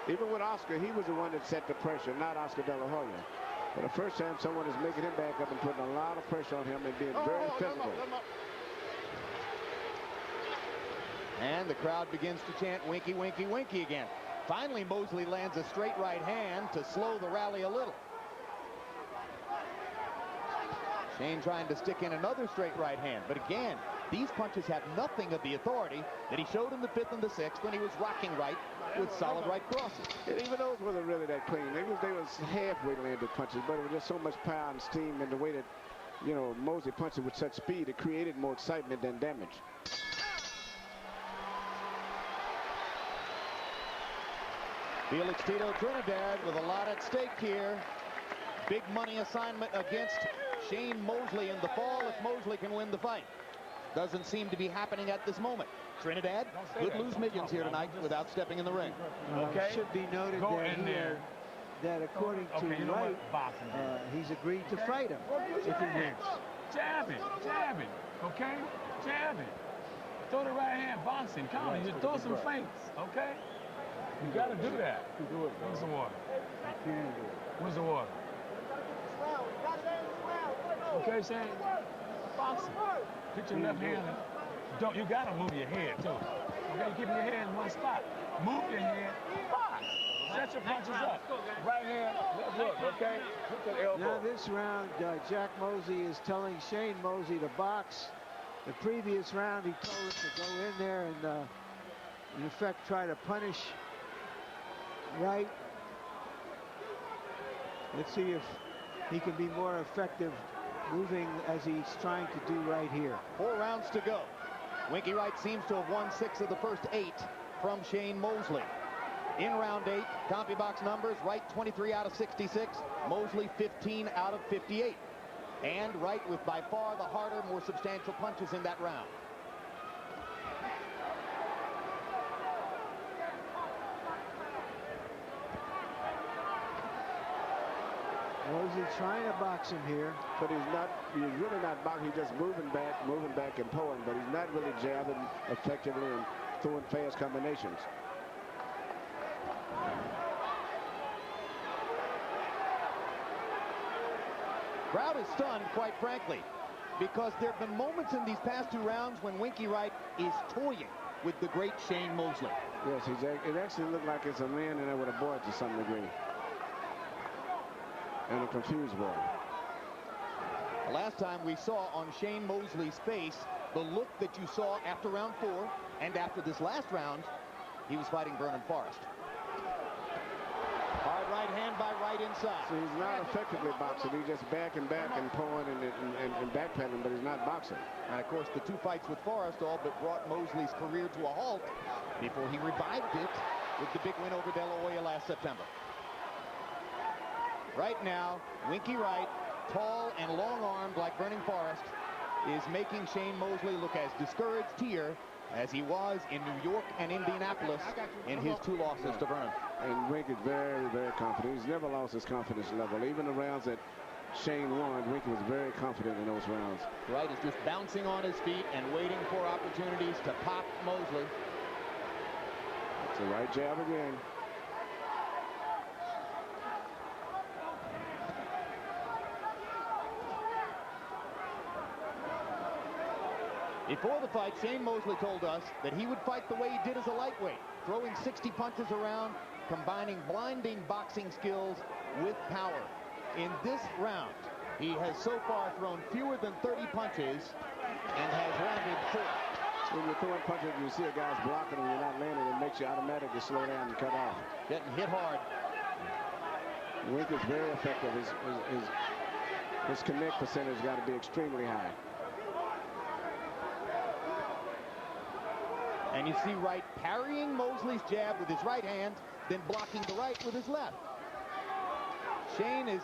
Even with Oscar, he was the one that set the pressure, not Oscar De La Hoya. For the first time, someone is making him back up and putting a lot of pressure on him and being very physical. And the crowd begins to chant Winky, Winky, Winky again. Finally, Mosley lands a straight right hand to slow the rally a little. Shane trying to stick in another straight right hand. But again, these punches have nothing of the authority that he showed in the 5th and the 6th when he was rocking Wright with solid right crosses. And even those wasn't really that clean. They was halfway landed punches, but it was just so much power and steam, and the way that, you know, Mosley punched it with such speed, it created more excitement than damage. Felix Tito Trinidad with a lot at stake here. Big money assignment against ShaneMosley in the fall if Mosley can win the fight. Doesn't seem to be happening at this moment. Trinidad could lose millions here tonight without stepping in the ring. It should be noted that according to Wright, he's agreed to fight him if he wins. Jabbing, jabbing, okay? Jabbing. Throw the right hand, boxing, counter. You throw some feints, okay? You got to do that. Where's the water? Where's the water? Okay, Shane? Boxing. Put your left hand. You got to move your head, too. Okay, you're keeping your head in one spot. Move your head, box. Set your punches up. Right hand, left hook, okay? Put that elbow. Now this round, Jack Mosley is telling Shane Mosley to box. The previous round, he told him to go in there and, in effect, try to punish Wright. Let's see if he can be more effective moving as he's trying to do right here. 4 rounds to go. Winky Wright seems to have won 6 of the first 8 from Shane Mosley. In round 8, CompuBox numbers, Wright 23 out of 66, Mosley 15 out of 58. And Wright with by far the harder, more substantial punches in that round. Mosley trying to box him here. But he's really not boxing. He's just moving back and pulling, but he's not really jabbing effectively and throwing fast combinations. Crowd is stunned, quite frankly, because there have been moments in these past 2 rounds when Winky Wright is toying with the great Shane Mosley. Yes, it actually looked like it's a man in there with a boy to some degree. And a confused boy. The last time we saw on Shane Mosley's face the look that you saw after round 4 and after this last round, he was fighting Vernon Forrest. Hard right hand by Wright inside. So he's not effectively boxing. He's just backing back and pulling and backpedaling, but he's not boxing. And of course, the 2 fights with Forrest all but brought Mosley's career to a halt before he revived it with the big win over De La Hoya last September. Right now, Winky Wright, tall and long-armed like Vernon Forrest, is making Shane Mosley look as discouraged here as he was in New York and Indianapolis in his 2 losses to Vernon. And Wink is very, very confident. He's never lost his confidence level. Even the rounds that Shane won, Wink was very confident in those rounds. Wright is just bouncing on his feet and waiting for opportunities to pop Mosley. It's a right jab again. Before the fight, Shane Mosley told us that he would fight the way he did as a lightweight, throwing 60 punches around, combining blinding boxing skills with power. In this round, he has so far thrown fewer than 30 punches and has landed 4. When you're throwing punches, you see a guy's blocking and you're not landing, it makes you automatically slow down and cut off. Getting hit hard. Wink is very effective. His connect percentage has got to be extremely high. And you see Wright parrying Mosley's jab with his right hand, then blocking the right with his left. Shane is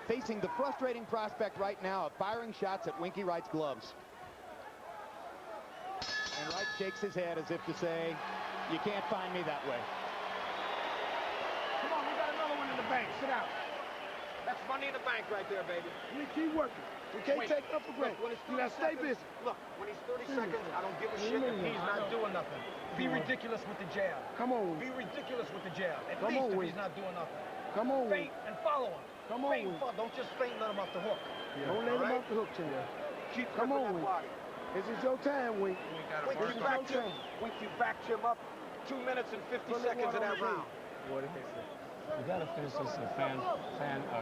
facing the frustrating prospect right now of firing shots at Winky Wright's gloves. And Wright shakes his head as if to say, you can't find me that way. Come on, we got another one in the bank. Sit down. That's money in the bank right there, baby. We keep working. We can't take up for granted. You gotta stay busy. Look, when he's 30 seconds, I don't give a shit if he's not doing nothing. Be ridiculous with the jab. Come on. Be ridiculous with the jab. At Come least on, if he's not doing nothing. Come on. Feint and follow him. Come on, Feint and follow. Don't just feint and let him off the hook. Don't let him off the hook, Chandler. Keep Come gripping on, that body. This is your time, Wink. Wink, you backed him up 2 minutes and 50 seconds of that round. We got to finish this in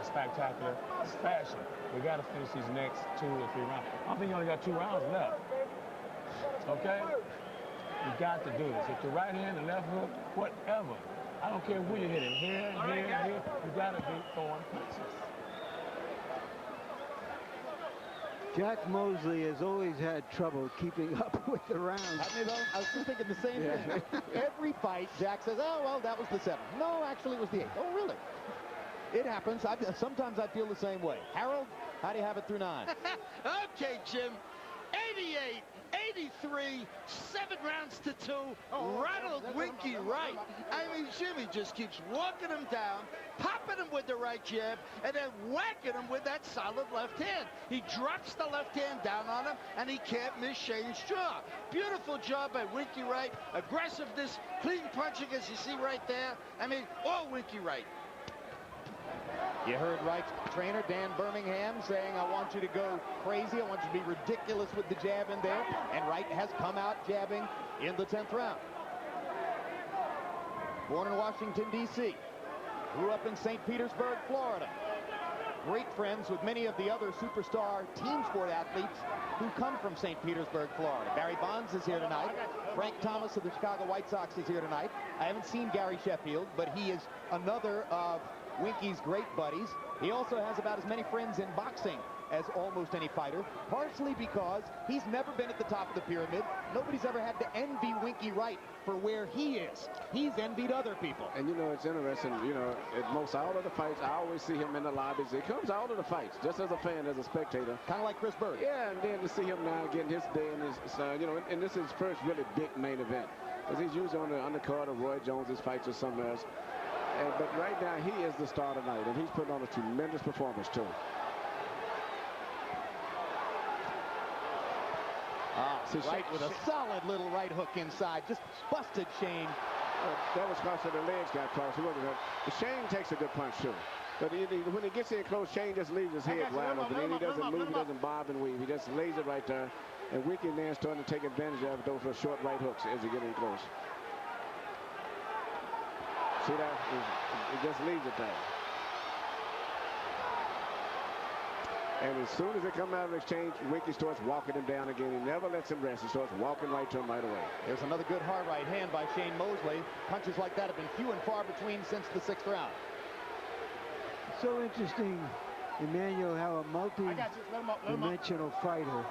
spectacular fashion. We got to finish these next 2 or 3 rounds. I don't think you only got 2 rounds left. Okay? You got to do this. If the right hand, the left hook, whatever. I don't care where you're hitting. Here. You got to be throwing punches. Jack Mosley has always had trouble keeping up with the rounds. I was just thinking the same thing. Every fight, Jack says, oh, well, that was the 7th. No, actually, it was the 8th. Oh, really? It happens. Sometimes I feel the same way. Harold, how do you have it through 9? Okay, Jim. 88, 83, 7 rounds to 2. Ronald Winky Wright. I mean, Jimmy just keeps walking him down, popping him with the right jab, and then whacking him with that solid left hand. He drops the left hand down on him, and he can't miss Shane's jaw. Beautiful job by Winky Wright. Aggressiveness, clean punching, as you see right there. I mean, all Winky Wright. You heard Wright's trainer, Dan Birmingham, saying, I want you to go crazy. I want you to be ridiculous with the jab in there. And Wright has come out jabbing in the 10th round. Born in Washington, D.C. Grew up in St. Petersburg, Florida. Great friends with many of the other superstar team sport athletes who come from St. Petersburg, Florida. Barry Bonds is here tonight. Frank Thomas of the Chicago White Sox is here tonight. I haven't seen Gary Sheffield, but he is another of Winky's great buddies. He also has about as many friends in boxing as almost any fighter, partially because he's never been at the top of the pyramid. Nobody's ever had to envy Winky Wright for where he is. He's envied other people. And, you know, it's interesting, you know, at most all of the fights, I always see him in the lobbies. He comes out of the fights, just as a fan, as a spectator. Kind of like Chris Bird. Yeah, and then to see him now getting his day and his, you know, and this is his first really big main event. Because he's usually on the undercard of Roy Jones's fights or somewhere else. But right now, he is the star tonight, and he's putting on a tremendous performance, too. Wright with a solid little right hook inside. Just busted Shane. That was because the legs got crossed. Shane takes a good punch, too. But when he gets in close, Shane just leaves his head wide open. And he doesn't move, he doesn't bob and weave. He just lays it right there. And Winky now is starting to take advantage of those short right hooks as he gets in close. See that? It just leaves it there. And as soon as they come out of the exchange, Winky starts walking him down again. He never lets him rest. He starts walking right to him right away. There's another good hard right hand by Shane Mosley. Punches like that have been few and far between since the 6th round. So interesting, Emmanuel, how a multi-dimensional fighter,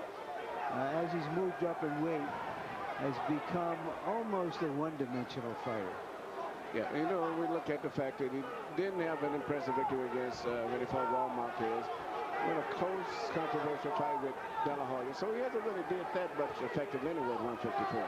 as he's moved up in weight, has become almost a one-dimensional fighter. Yeah, you know, we look at the fact that he didn't have an impressive victory against when he fought Raul Marquez. In a close, controversial fight with De La Hoya. So he hasn't really did that much effective anyway at 154.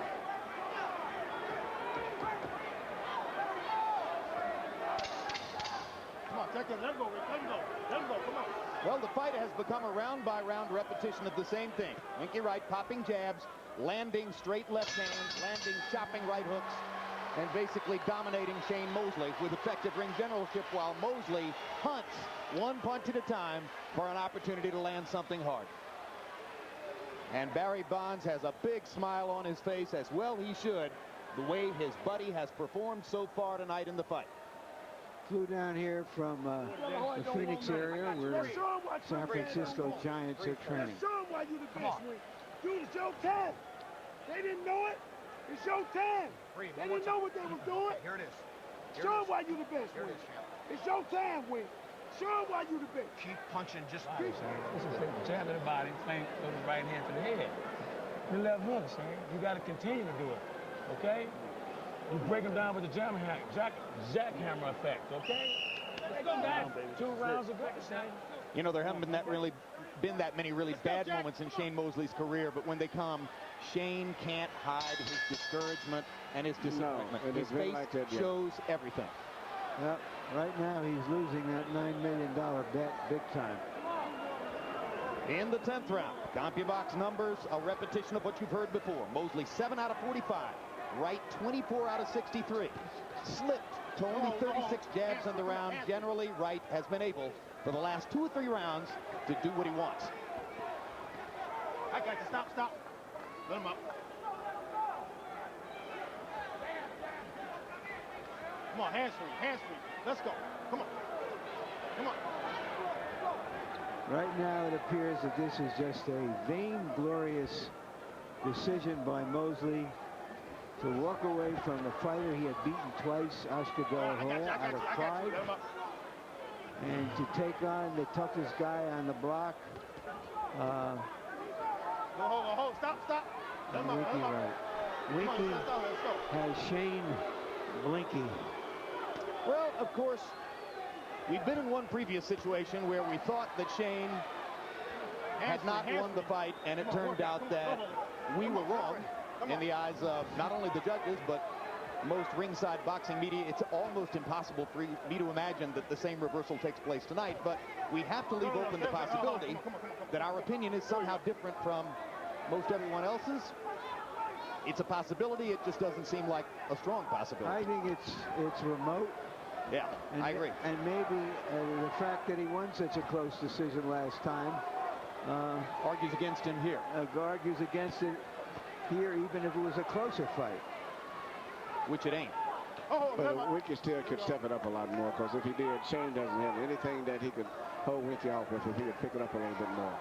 Come on, take it. Let him go, Rick. Let him go. Let him go. Come on. Well, the fight has become a round-by-round repetition of the same thing. Winky Wright popping jabs, landing straight left hands, landing chopping right hooks, and basically dominating Shane Mosley with effective ring generalship, while Mosley hunts one punch at a time for an opportunity to land something hard. And Barry Bonds has a big smile on his face, as well he should, the way his buddy has performed so far tonight in the fight. Flew down here from the Phoenix area where San Francisco Giants are training. Show them why you the best, Win. Dude, it's your time. They didn't know it. It's your time. They didn't know what they were doing. Here it is. Show them why you the best, Win. It's your time, Win. Show them why you the best. Keep punching just This is a jab to the body, flank, throw the right hand to the head. The left hook, Shane. You got to continue to do it, okay? You break him down with the jackhammer effect, okay? They go back 2 rounds of good, Shane. You know, there haven't been that many really bad moments in Shane Mosley's career, but when they come, Shane can't hide his discouragement and his disappointment. No, his face shows everything. Well, right now he's losing that $9 million bet big time. In the 10th round, CompuBox numbers, a repetition of what you've heard before. Mosley 7 out of 45. Wright 24 out of 63. Slipped to only 36 jabs in the round. Generally, Wright has been able, for the last 2 or 3 rounds, to do what he wants. I got you. Stop. Let him up. Come on, hands free. Let's go. Come on. Right now it appears that this is just a vainglorious decision by Mosley to walk away from the fighter he had beaten twice, Oscar De La Hoya, out of pride, and to take on the toughest guy on the block. Hold. Stop. Winky Wright. Winky has Shane Blinky. Well, of course, we've been in one previous situation where we thought that Shane had not won the fight, and it turned out that we were wrong in the eyes of not only the judges, but most ringside boxing media. It's almost impossible for me to imagine that the same reversal takes place tonight, but we have to leave open the possibility that our opinion is somehow different from most everyone else's. It's a possibility. It just doesn't seem like a strong possibility. I think it's remote. Yeah, I agree. And maybe the fact that he won such a close decision last time argues against him here. Argues against it here, even if it was a closer fight. Which it ain't. But Winky still could step it up a lot more, because if he did, Shane doesn't have anything that he could hold Winky off with if he could pick it up a little bit more.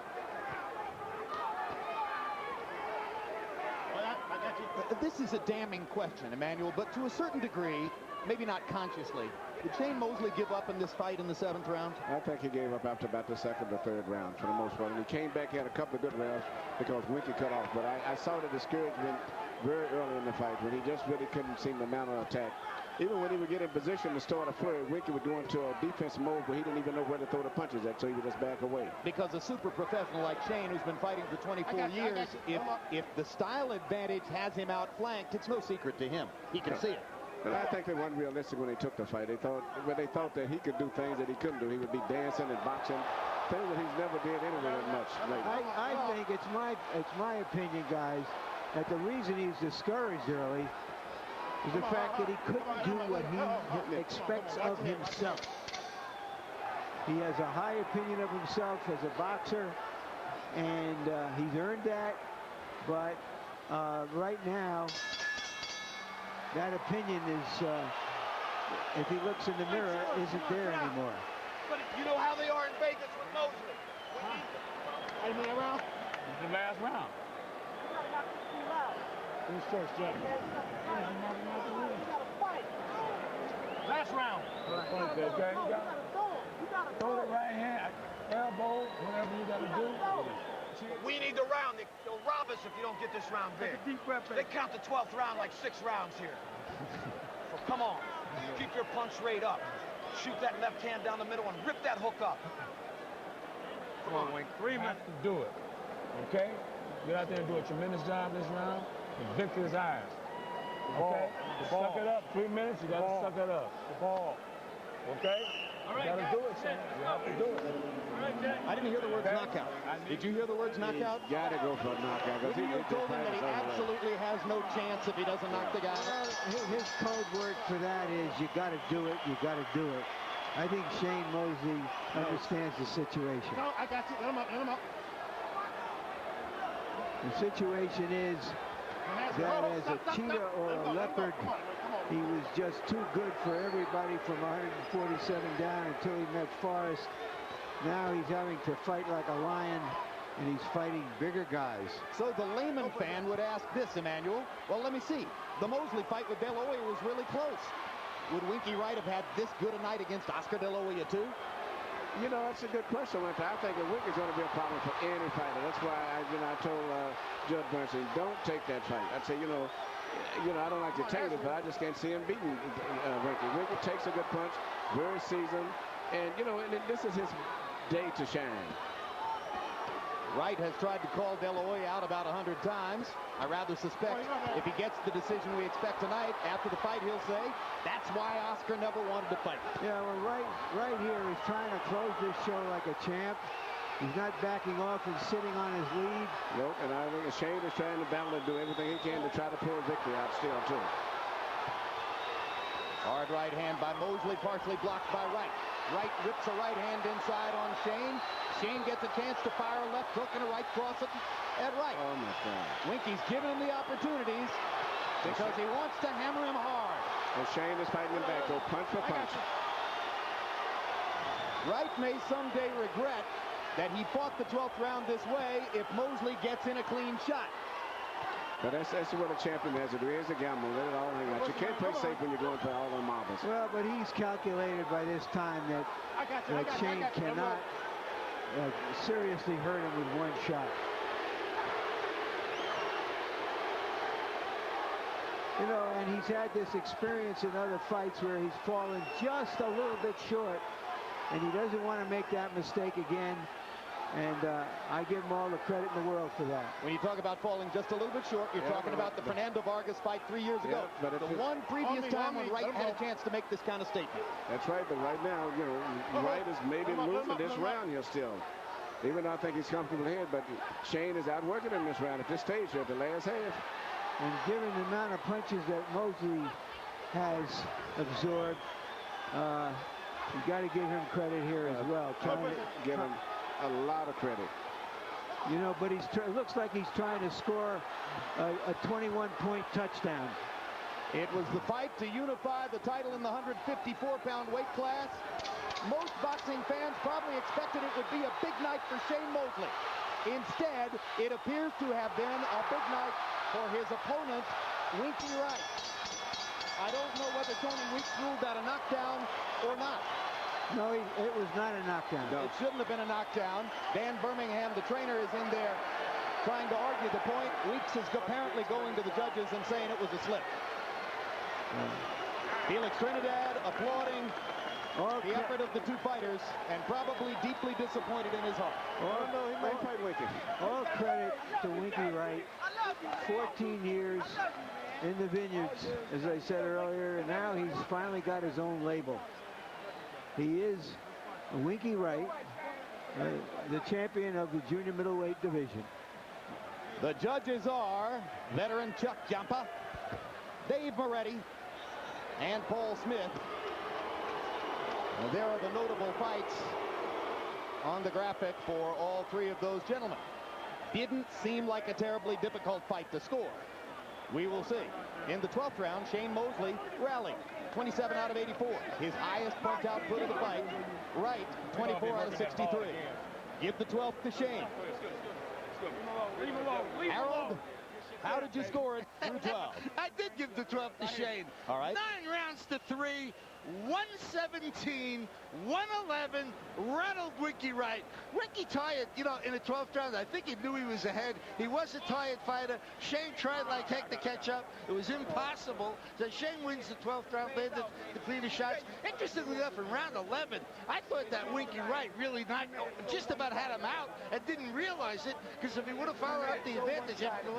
This is a damning question, Emmanuel, but to a certain degree, maybe not consciously. Did Shane Mosley give up in this fight in the 7th round? I think he gave up after about the 2nd or 3rd round for the most part. And he came back, he had a couple of good rounds because Winky cut off. But I saw the discouragement very early in the fight when he just really couldn't seem to mount an attack. Even when he would get in position to start a flurry, Winky would go into a defense mode where he didn't even know where to throw the punches at, so he would just back away. Because a super professional like Shane, who's been fighting for 24 years, if the style advantage has him outflanked, it's no secret to him. He can see it. But I think they weren't realistic when they took the fight. They thought that he could do things that he couldn't do. He would be dancing and boxing, things that he's never did anyway that much lately. I think it's my opinion, guys, that the reason he's discouraged early is the fact that he couldn't do what he expects of himself. He has a high opinion of himself as a boxer, and he's earned that. But right now, that opinion is, if he looks in the mirror, isn't there anymore. But you know how they are in Vegas with Mosley. This is the last round. Who's first, Jack? Last round. Okay, you got throw the right hand, elbow, whatever you got to do. We need the round. They'll rob us if you don't get this round big. They count the 12th round like 6 rounds here. So come on. Keep your punch rate up. Shoot that left hand down the middle and rip that hook up. Come on, Wink. 3 minutes to do it. Okay? Get out there and do a tremendous job this round. The victory is ours. Okay? Suck it up. 3 minutes, you gotta suck it up. The ball. Okay? You gotta do it, son. You have to do it. I didn't hear the words knockout. Did you hear the words knockout? He's got to go for a knockout. Wouldn't you have told him that he absolutely has no chance if he doesn't knock the guy out? His code word for that is you got to do it, you got to do it. I think Shane Mosley understands the situation. No, I got you. Let him up. The situation is that as a cheetah or a leopard, he was just too good for everybody from 147 down until he met Forrest. Now he's having to fight like a lion, and he's fighting bigger guys. So the layman fan would ask this, Emmanuel. Well, let me see. The Mosley fight with De La Hoya was really close. Would Winky Wright have had this good a night against Oscar De La Hoya, too? You know, that's a good question, Winter. I think that Winky's going to be a problem for any fighter. That's why I told Judge Bernstein, don't take that fight. I'd say, you know, I don't like to tell you this, but I just can't see him beating Winky. Winky takes a good punch, very seasoned, and, you know, and this is his day to shine. Wright has tried to call De La Hoya out about 100 times. I rather suspect if he gets the decision we expect tonight, after the fight, he'll say, that's why Oscar never wanted to fight. Yeah, well, right here, he's trying to close this show like a champ. He's not backing off and sitting on his lead. Nope, and I think Shane is trying to battle and do everything he can to try to pull victory out still, too. Hard right hand by Mosley, partially blocked by Wright. Wright rips a right hand inside on Shane. Shane gets a chance to fire a left hook and a right cross at Wright. Oh, my God. Winky's giving him the opportunities because he wants to hammer him hard. And Shane is fighting him back, go punch for punch. Wright may someday regret that he fought the 12th round this way if Mosley gets in a clean shot. But that's what a champion has to do. Here's a gamble. Let it all hang out. You can't play safe when you're going for all the marbles. Well, but he's calculated by this time that Shane cannot seriously hurt him with one shot. You know, and he's had this experience in other fights where he's fallen just a little bit short, and he doesn't want to make that mistake again. And I give him all the credit in the world for that. When you talk about falling just a little bit short, you're talking about the Fernando Vargas fight 3 years ago. But the one previous time when Wright had a chance to make this kind of statement. That's right, but right now, you know, Wright is maybe losing this round here still. Even though I think he's comfortable here, but Shane is outworking him this round at this stage here at the last half. And given the amount of punches that Mosley has absorbed, you got to give him credit here as well. Give him a lot of credit. You know, but it looks like he's trying to score a 21-point touchdown. It was the fight to unify the title in the 154-pound weight class. Most boxing fans probably expected it would be a big night for Shane Mosley. Instead, it appears to have been a big night for his opponent, Winky Wright. I don't know whether Tony Weeks ruled that a knockdown or not. No, it was not a knockdown. No. It shouldn't have been a knockdown. Dan Birmingham, the trainer, is in there trying to argue the point. Weeks is apparently going to the judges and saying it was a slip. Felix Trinidad applauding the effort of the two fighters and probably deeply disappointed in his heart. He might fight Winky. All credit to Winky Wright. 14 years in the vineyards, as I said earlier, and now he's finally got his own label. He is Winky Wright, the champion of the junior middleweight division. The judges are veteran Chuck Giampa, Dave Moretti, and Paul Smith. There are the notable fights on the graphic for all three of those gentlemen. Didn't seem like a terribly difficult fight to score. We will see. In the 12th round, Shane Mosley rallied 27 out of 84. His highest punch output of the fight. Wright, 24 out of 63. Give the 12th to Shane. Harold, how did you score it through 12? I did give the 12th to Shane. All right. 9 rounds to 3. 117, 111, Ronald Winky Wright. Winky tired, you know, in the 12th round. I think he knew he was ahead. He was a tired fighter. Shane tried like heck to catch up. It was impossible. So Shane wins the 12th round, landed the cleaner shots. Interestingly enough, in round 11, I thought that Winky Wright really just about had him out and didn't realize it, because if he would have followed up the advantage after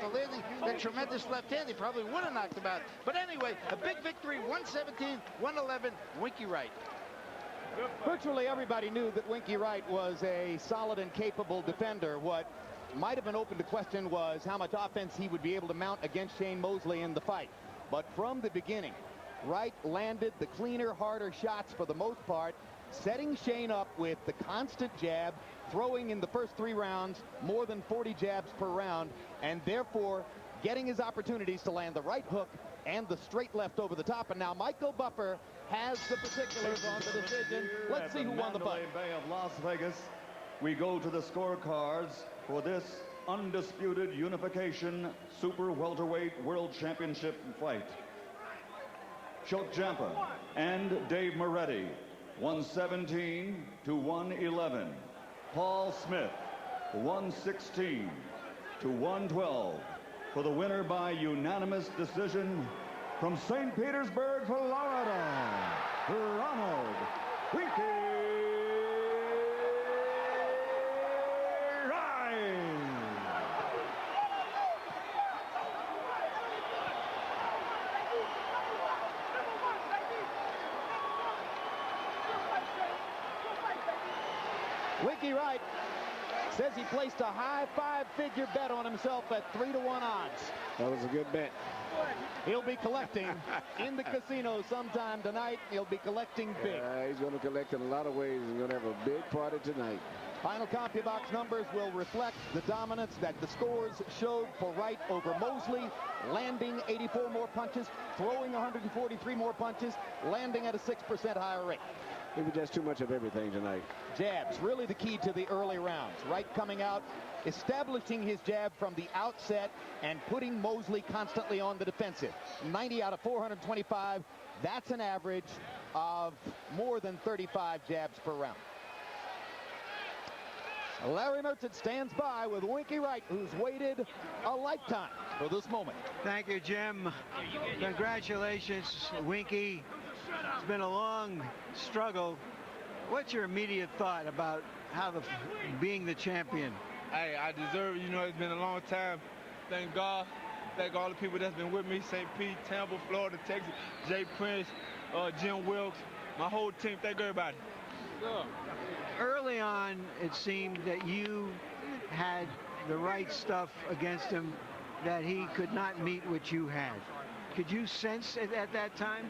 landing that tremendous left hand, he probably would have knocked him out. But anyway, a big victory, 117, 111, Winky Wright. Virtually everybody knew that Winky Wright was a solid and capable defender. What might have been open to question was how much offense he would be able to mount against Shane Mosley in the fight. But from the beginning, Wright landed the cleaner, harder shots for the most part, setting Shane up with the constant jab, throwing in the first 3 rounds more than 40 jabs per round, and therefore getting his opportunities to land the right hook and the straight left over the top. And now Michael Buffer has the particulars on the decision. Let's see who won the fight. Bay of Las Vegas, we go to the scorecards for this undisputed unification super welterweight world championship fight. Chuck Giampa and Dave Moretti, 117 to 111. Paul Smith, 116 to 112. For the winner by unanimous decision from St. Petersburg, Florida, Ronald Winky Wright. Winky Wright says he placed a high 5-figure bet on himself at 3-1 odds. That was a good bet. He'll be collecting in the casino sometime tonight. He'll be collecting big. He's going to collect in a lot of ways. He's going to have a big party tonight. Final CompuBox numbers will reflect the dominance that the scores showed for Wright over Mosley, landing 84 more punches, throwing 143 more punches, landing at a 6% higher rate. It was just too much of everything tonight. Jabs, really the key to the early rounds. Wright coming out, establishing his jab from the outset and putting Mosley constantly on the defensive. 90 out of 425. That's an average of more than 35 jabs per round. Larry Merchant stands by with Winky Wright, who's waited a lifetime for this moment. Thank you, Jim. Congratulations, Winky. It's been a long struggle, What's your immediate thought about how being the champion? Hey, I deserve it. You know, it's been a long time. Thank God. Thank all the people that's been with me. St. Pete, Tampa, Florida, Texas, Jay Prince, Jim Wilkes, my whole team. Thank everybody. Yeah. Early on, it seemed that you had the right stuff against him, that he could not meet what you had. Could you sense it at that time?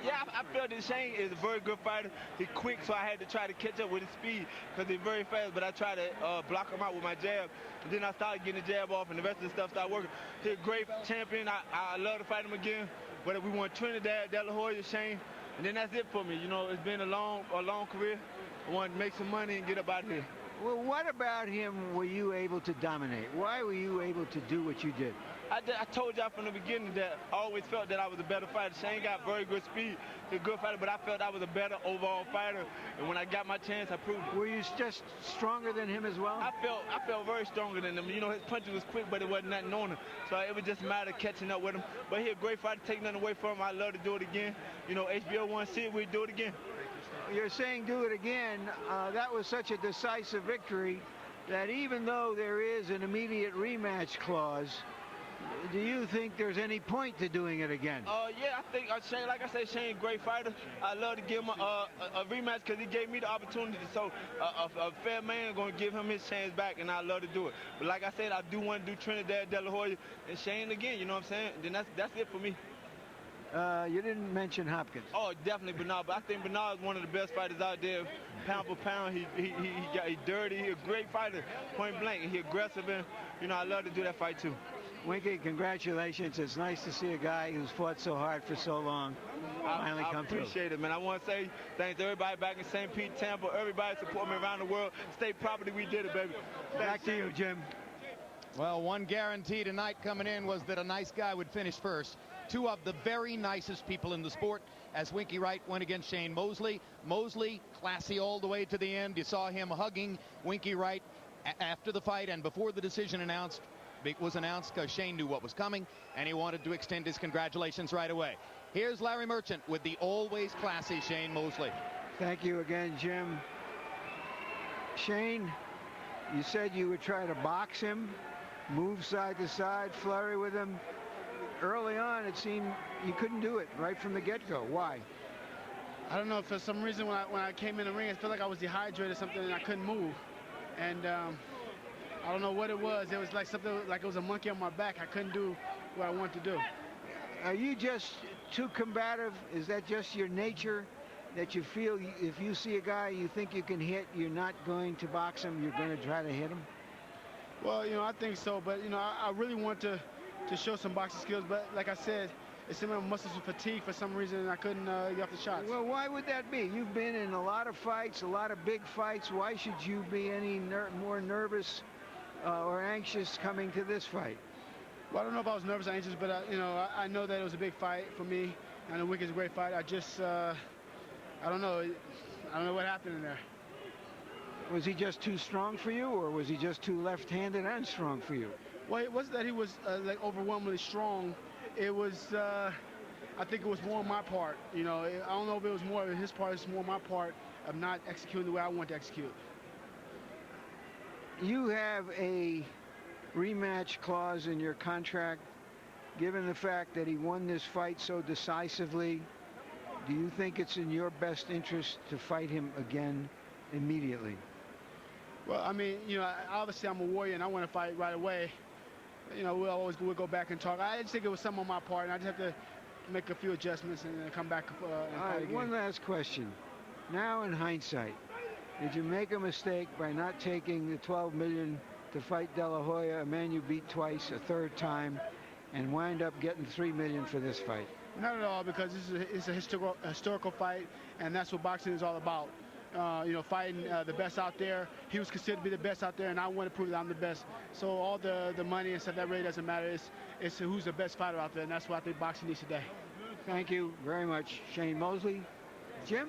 Yeah, I felt that Shane is a very good fighter. He's quick, so I had to try to catch up with his speed because he's very fast, but I tried to block him out with my jab. And then I started getting the jab off, and the rest of the stuff started working. He's a great champion. I love to fight him again. But we won Trinidad, De La Hoya, Shane, and then that's it for me. You know, it's been a long career. I wanted to make some money and get up out of here. Well, what about him were you able to dominate? Why were you able to do what you did? I told y'all from the beginning that I always felt that I was a better fighter. Shane got very good speed. He's a good fighter, but I felt I was a better overall fighter. And when I got my chance, I proved it. Were you just stronger than him as well? I felt very stronger than him. You know, his punches was quick, but it wasn't nothing on him. So it was just a matter of catching up with him. But he's a great fighter. Take nothing away from him. I'd love to do it again. You know, HBO wants to see it. We'd do it again. You're saying do it again. That was such a decisive victory that even though there is an immediate rematch clause, do you think there's any point to doing it again? Yeah, I think Shane, like I said, Shane, great fighter. I'd love to give him a rematch because he gave me the opportunity. So a fair man going to give him his chance back, and I'd love to do it. But like I said, I do want to do Trinidad, De La Hoya, and Shane again. You know what I'm saying? Then that's it for me. You didn't mention Hopkins. Oh, definitely Bernard. But I think Bernard is one of the best fighters out there, pound for pound. He's dirty. He's a great fighter, point blank. And he's aggressive, and you know I love to do that fight too. Winky, congratulations. It's nice to see a guy who's fought so hard for so long finally come through. I appreciate it, man. I want to say thanks to everybody back in St. Pete, Tampa, everybody support me around the world. State property, we did it, baby. Back to you, Jim. Well, one guarantee tonight coming in was that a nice guy would finish first. Two of the very nicest people in the sport as Winky Wright went against ShaneMosley. Mosley, classy all the way to the end. You saw him hugging Winky Wright after the fight and before the decision was announced because Shane knew what was coming and he wanted to extend his congratulations right away. Here's Larry Merchant with the always classy ShaneMosley. Thank you again, Jim. Shane, you said you would try to box him, move side to side, flurry with him. Early on, it seemed you couldn't do it right from the get-go. Why? I don't know. For some reason, when I came in the ring, I felt like I was dehydrated or something, and I couldn't move. And I don't know what it was. It was like something like it was a monkey on my back. I couldn't do what I wanted to do. Are you just too combative? Is that just your nature, that you feel if you see a guy you think you can hit, you're not going to box him, you're going to try to hit him? Well, you know, I think so. But, you know, I really want to show some boxing skills, but like I said, it's some of my muscles were fatigued for some reason, and I couldn't get off the shots. Well, why would that be? You've been in a lot of fights, a lot of big fights. Why should you be any more nervous or anxious coming to this fight? Well, I don't know if I was nervous or anxious, but you know, I know that it was a big fight for me. I know Winky's a great fight. I just, I don't know. I don't know what happened in there. Was he just too strong for you, or was he just too left-handed and strong for you? Well, it wasn't that he was like overwhelmingly strong. It was, I think it was more on my part. You know, I don't know if it was more of his part. It's more my part of not executing the way I want to execute. You have a rematch clause in your contract. Given the fact that he won this fight so decisively, do you think it's in your best interest to fight him again immediately? Well, I mean, you know, obviously I'm a warrior and I want to fight right away. You know, we'll go back and talk. I just think it was something on my part, and I just have to make a few adjustments and then come back and fight again. One last question. Now, in hindsight, did you make a mistake by not taking the $12 million to fight De La Hoya, a man you beat twice, a third time, and wind up getting $3 million for this fight? Not at all, because it's a historical fight, and that's what boxing is all about. You know, fighting the best out there. He was considered to be the best out there, and I want to prove that I'm the best. So all the money and stuff, that really doesn't matter. It's who's the best fighter out there, and that's what I think boxing needs today. Thank you very much, ShaneMosley. Jim?